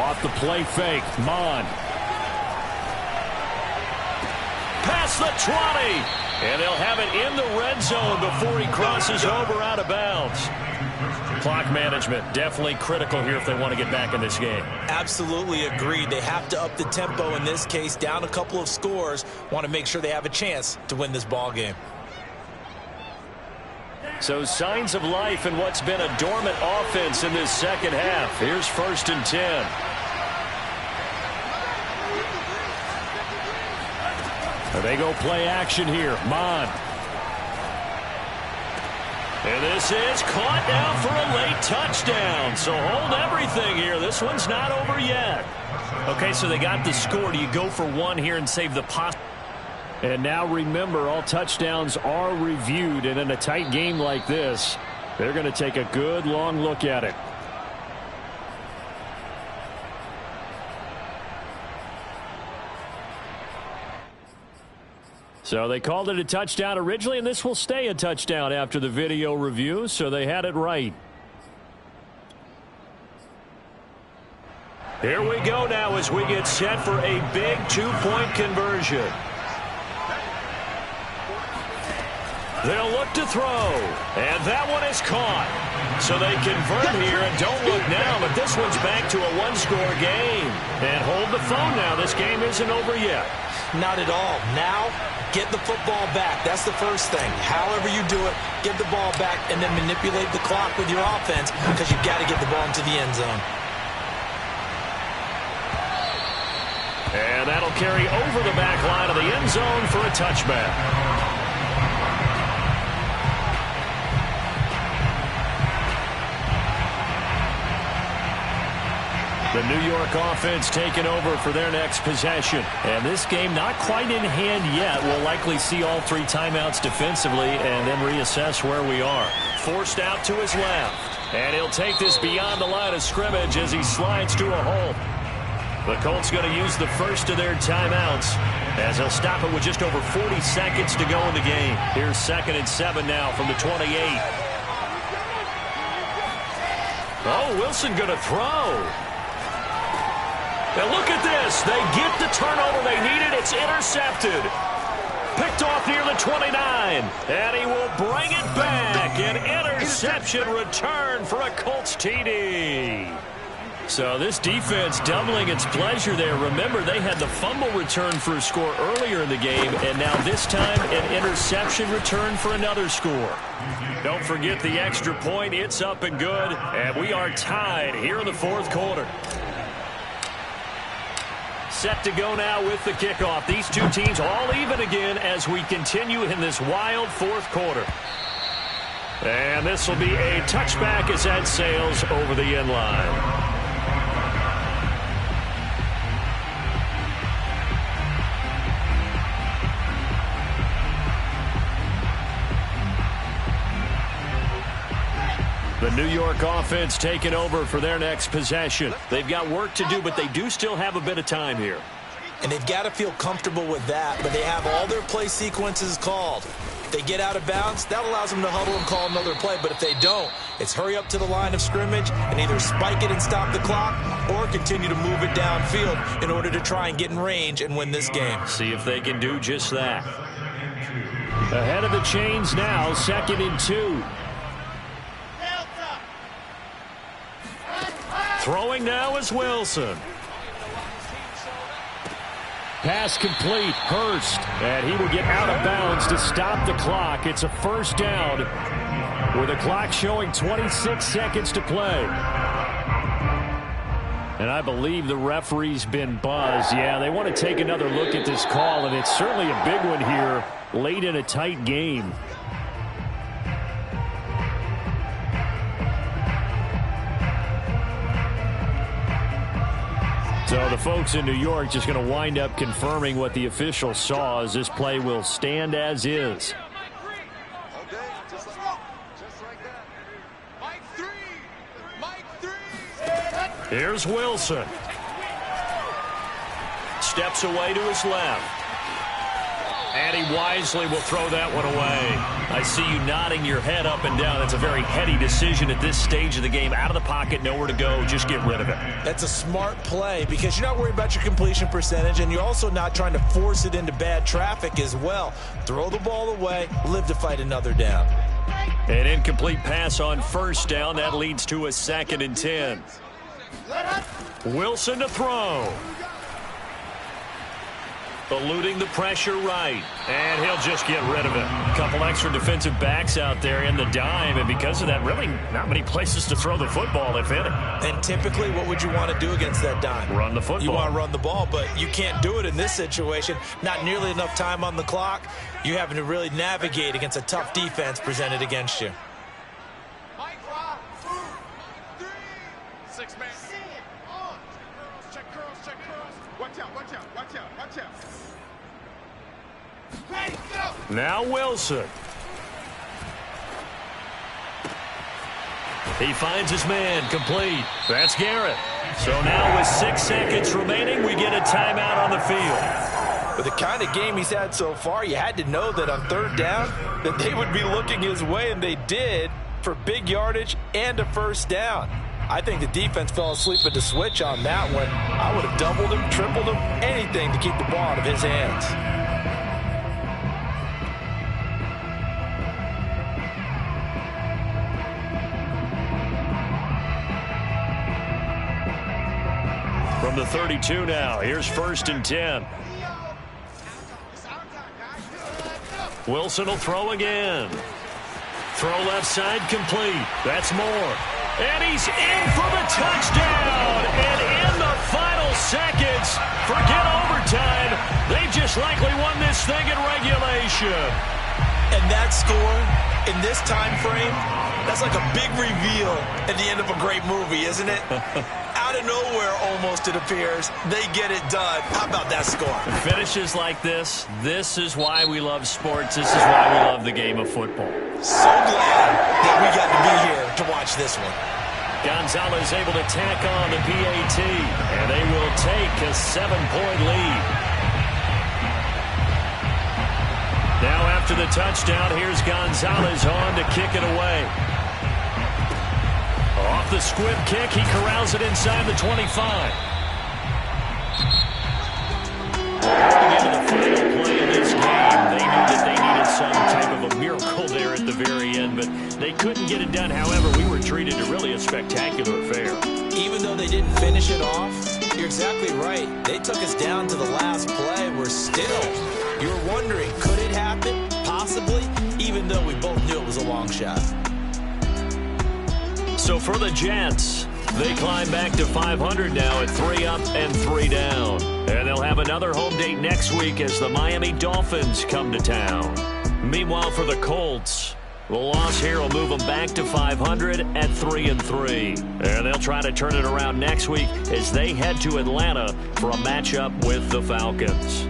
Off the play fake, Mon. Past the 20. And they'll have it in the red zone before he crosses over out of bounds. Clock management, definitely critical here if they want to get back in this game. Absolutely agreed. They have to up the tempo in this case, down a couple of scores. Want to make sure they have a chance to win this ball game. So signs of life in what's been a dormant offense in this second half. Here's 1st and 10. They go play action here. Mon. And this is caught now for a late touchdown. So hold everything here. This one's not over yet. Okay, so they got the score. Do you go for 1 here and save the possibility? And now remember, all touchdowns are reviewed. And in a tight game like this, they're going to take a good long look at it. So they called it a touchdown originally, and this will stay a touchdown after the video review, so they had it right. Here we go now as we get set for a big 2-point conversion. They'll look to throw, and that one is caught. So they convert here, and don't look now, but this one's back to a 1-score game. And hold the phone now. This game isn't over yet. Not at all. Now, get the football back. That's the first thing. However you do it, get the ball back and then manipulate the clock with your offense because you've got to get the ball into the end zone. And that'll carry over the back line of the end zone for a touchback. The New York offense taking over for their next possession. And this game not quite in hand yet. We'll likely see all 3 timeouts defensively and then reassess where we are. Forced out to his left. And he'll take this beyond the line of scrimmage as he slides to a hole. The Colts going to use the first of their timeouts as they'll stop it with just over 40 seconds to go in the game. Here's 2nd and 7 now from the 28. Oh, Wilson going to throw. And look at this. They get the turnover they needed. It's intercepted. Picked off near the 29. And he will bring it back. An interception return for a Colts TD. So this defense doubling its pleasure there. Remember, they had the fumble return for a score earlier in the game. And now this time, an interception return for another score. Don't forget the extra point. It's up and good. And we are tied here in the 4th quarter. Set to go now with the kickoff. These 2 teams all even again as we continue in this wild 4th quarter. And this will be a touchback as that sails over the end line. The New York offense taking over for their next possession. They've got work to do, but they do still have a bit of time here. And they've got to feel comfortable with that, but they have all their play sequences called. If they get out of bounds, that allows them to huddle and call another play. But if they don't, it's hurry up to the line of scrimmage and either spike it and stop the clock or continue to move it downfield in order to try and get in range and win this game. See if they can do just that. Ahead of the chains now, 2nd and 2. Throwing now is Wilson. Pass complete, Hurst, and he will get out of bounds to stop the clock. It's a 1st down with the clock showing 26 seconds to play. And I believe the referee's been buzzed. Yeah, they want to take another look at this call, and it's certainly a big one here late in a tight game. So the folks in New York just going to wind up confirming what the official saw as this play will stand as is. Here's Wilson. Steps away to his left. And he wisely will throw that one away. I see you nodding your head up and down. That's a very heady decision at this stage of the game. Out of the pocket, nowhere to go. Just get rid of it. That's a smart play because you're not worried about your completion percentage, and you're also not trying to force it into bad traffic as well. Throw the ball away, live to fight another down. An incomplete pass on first down. That leads to a 2nd and 10. Wilson to throw. Eluding the pressure right. And he'll just get rid of it. A couple extra defensive backs out there in the dime. And because of that, really not many places to throw the football, if any. And typically, what would you want to do against that dime? Run the football. You want to run the ball, but you can't do it in this situation. Not nearly enough time on the clock. You're having to really navigate against a tough defense presented against you. Now Wilson. He finds his man, complete. That's Garrett. So now with 6 seconds remaining, we get a timeout on the field. With the kind of game he's had so far, you had to know that on 3rd down that they would be looking his way, and they did, for big yardage and a first down. I think the defense fell asleep at the switch on that one. I would have doubled him, tripled him, anything to keep the ball out of his hands. From the 32 now, here's 1st and 10. Wilson will throw again. Throw left side, complete. That's Moore. And he's in for the touchdown. And in the final seconds, forget overtime. They just likely won this thing in regulation. And that score in this time frame, that's like a big reveal at the end of a great movie, isn't it? Out of nowhere, almost, it appears, they get it done. How about that score? Finishes like this is why we love sports. This is why we love the game of football. So glad that we got to be here to watch this one. Gonzalez able to tack on the PAT, and they will take a 7-point lead. Now after the touchdown, here's Gonzalez on to kick it away. Off the squib kick, he corrals it inside the 25. Into the final play of this game, they knew that they needed some type of a miracle there at the very end, but they couldn't get it done. However, we were treated to really a spectacular affair. Even though they didn't finish it off, you're exactly right. They took us down to the last play. We're still, you were wondering, could it happen? Possibly, even though we both knew it was a long shot. So for the Jets, they climb back to 500 now at 3 up and 3 down. And they'll have another home date next week as the Miami Dolphins come to town. Meanwhile, for the Colts, the loss here will move them back to 500 at 3 and 3. And they'll try to turn it around next week as they head to Atlanta for a matchup with the Falcons.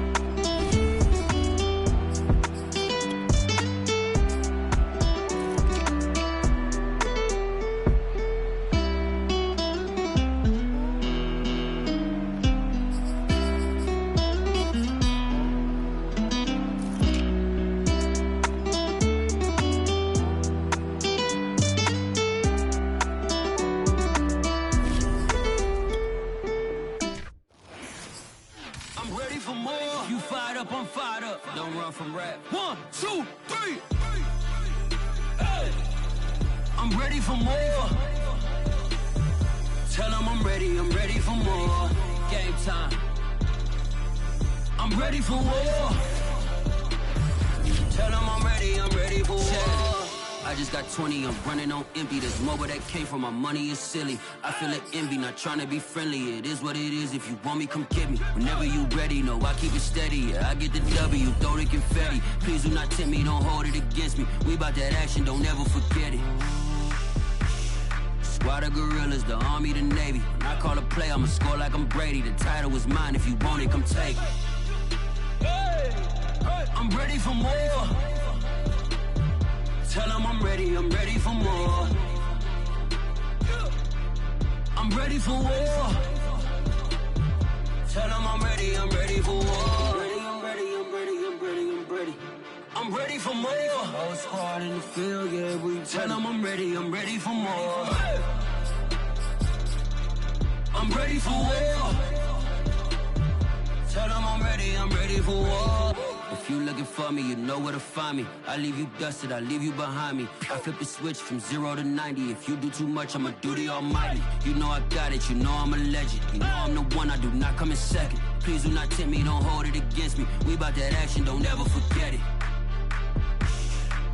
My money is silly. I feel it envy, not trying to be friendly. It is what it is. If you want me, come get me. Whenever you ready, no, I keep it steady. Yeah, I get the W, throw the confetti. Please do not tempt me, don't hold it against me. We about that action, don't ever forget it. Squad of gorillas, the army, the navy. When I call a play, I'ma score like I'm Brady. The title is mine. If you want it, come take it. I'm ready for more. Tell them I'm ready for more. I'm ready for war. Tell them I'm ready for war. I'm ready, I'm ready, I'm ready, I'm ready, I'm ready. ready for more. Whole squad in the field, yeah, we tell them I'm ready for more. I'm ready for war. Tell them I'm ready for war. If you looking for me, you know where to find me. I leave you dusted, I leave you behind me. I flip the switch from 0 to 90. If you do too much, I'ma do the almighty. You know I got it, you know I'm a legend. You know I'm the one, I do not come in second. Please do not tempt me, don't hold it against me. We bout that action, don't ever forget it.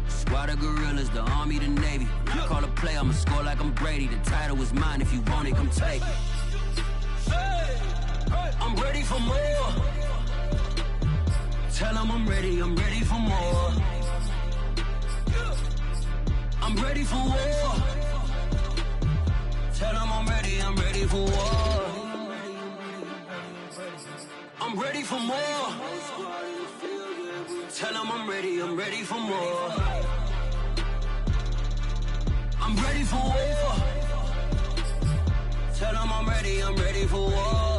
Squad of gorillas, the army, the navy. When I call a play, I'ma score like I'm Brady. The title is mine, if you want it, come take it. I'm ready for more. Tell them I'm ready for more. I'm ready for war. Tell them I'm ready for war. I'm ready for more. Tell them I'm ready for more. I'm ready for war. Tell them I'm ready for war.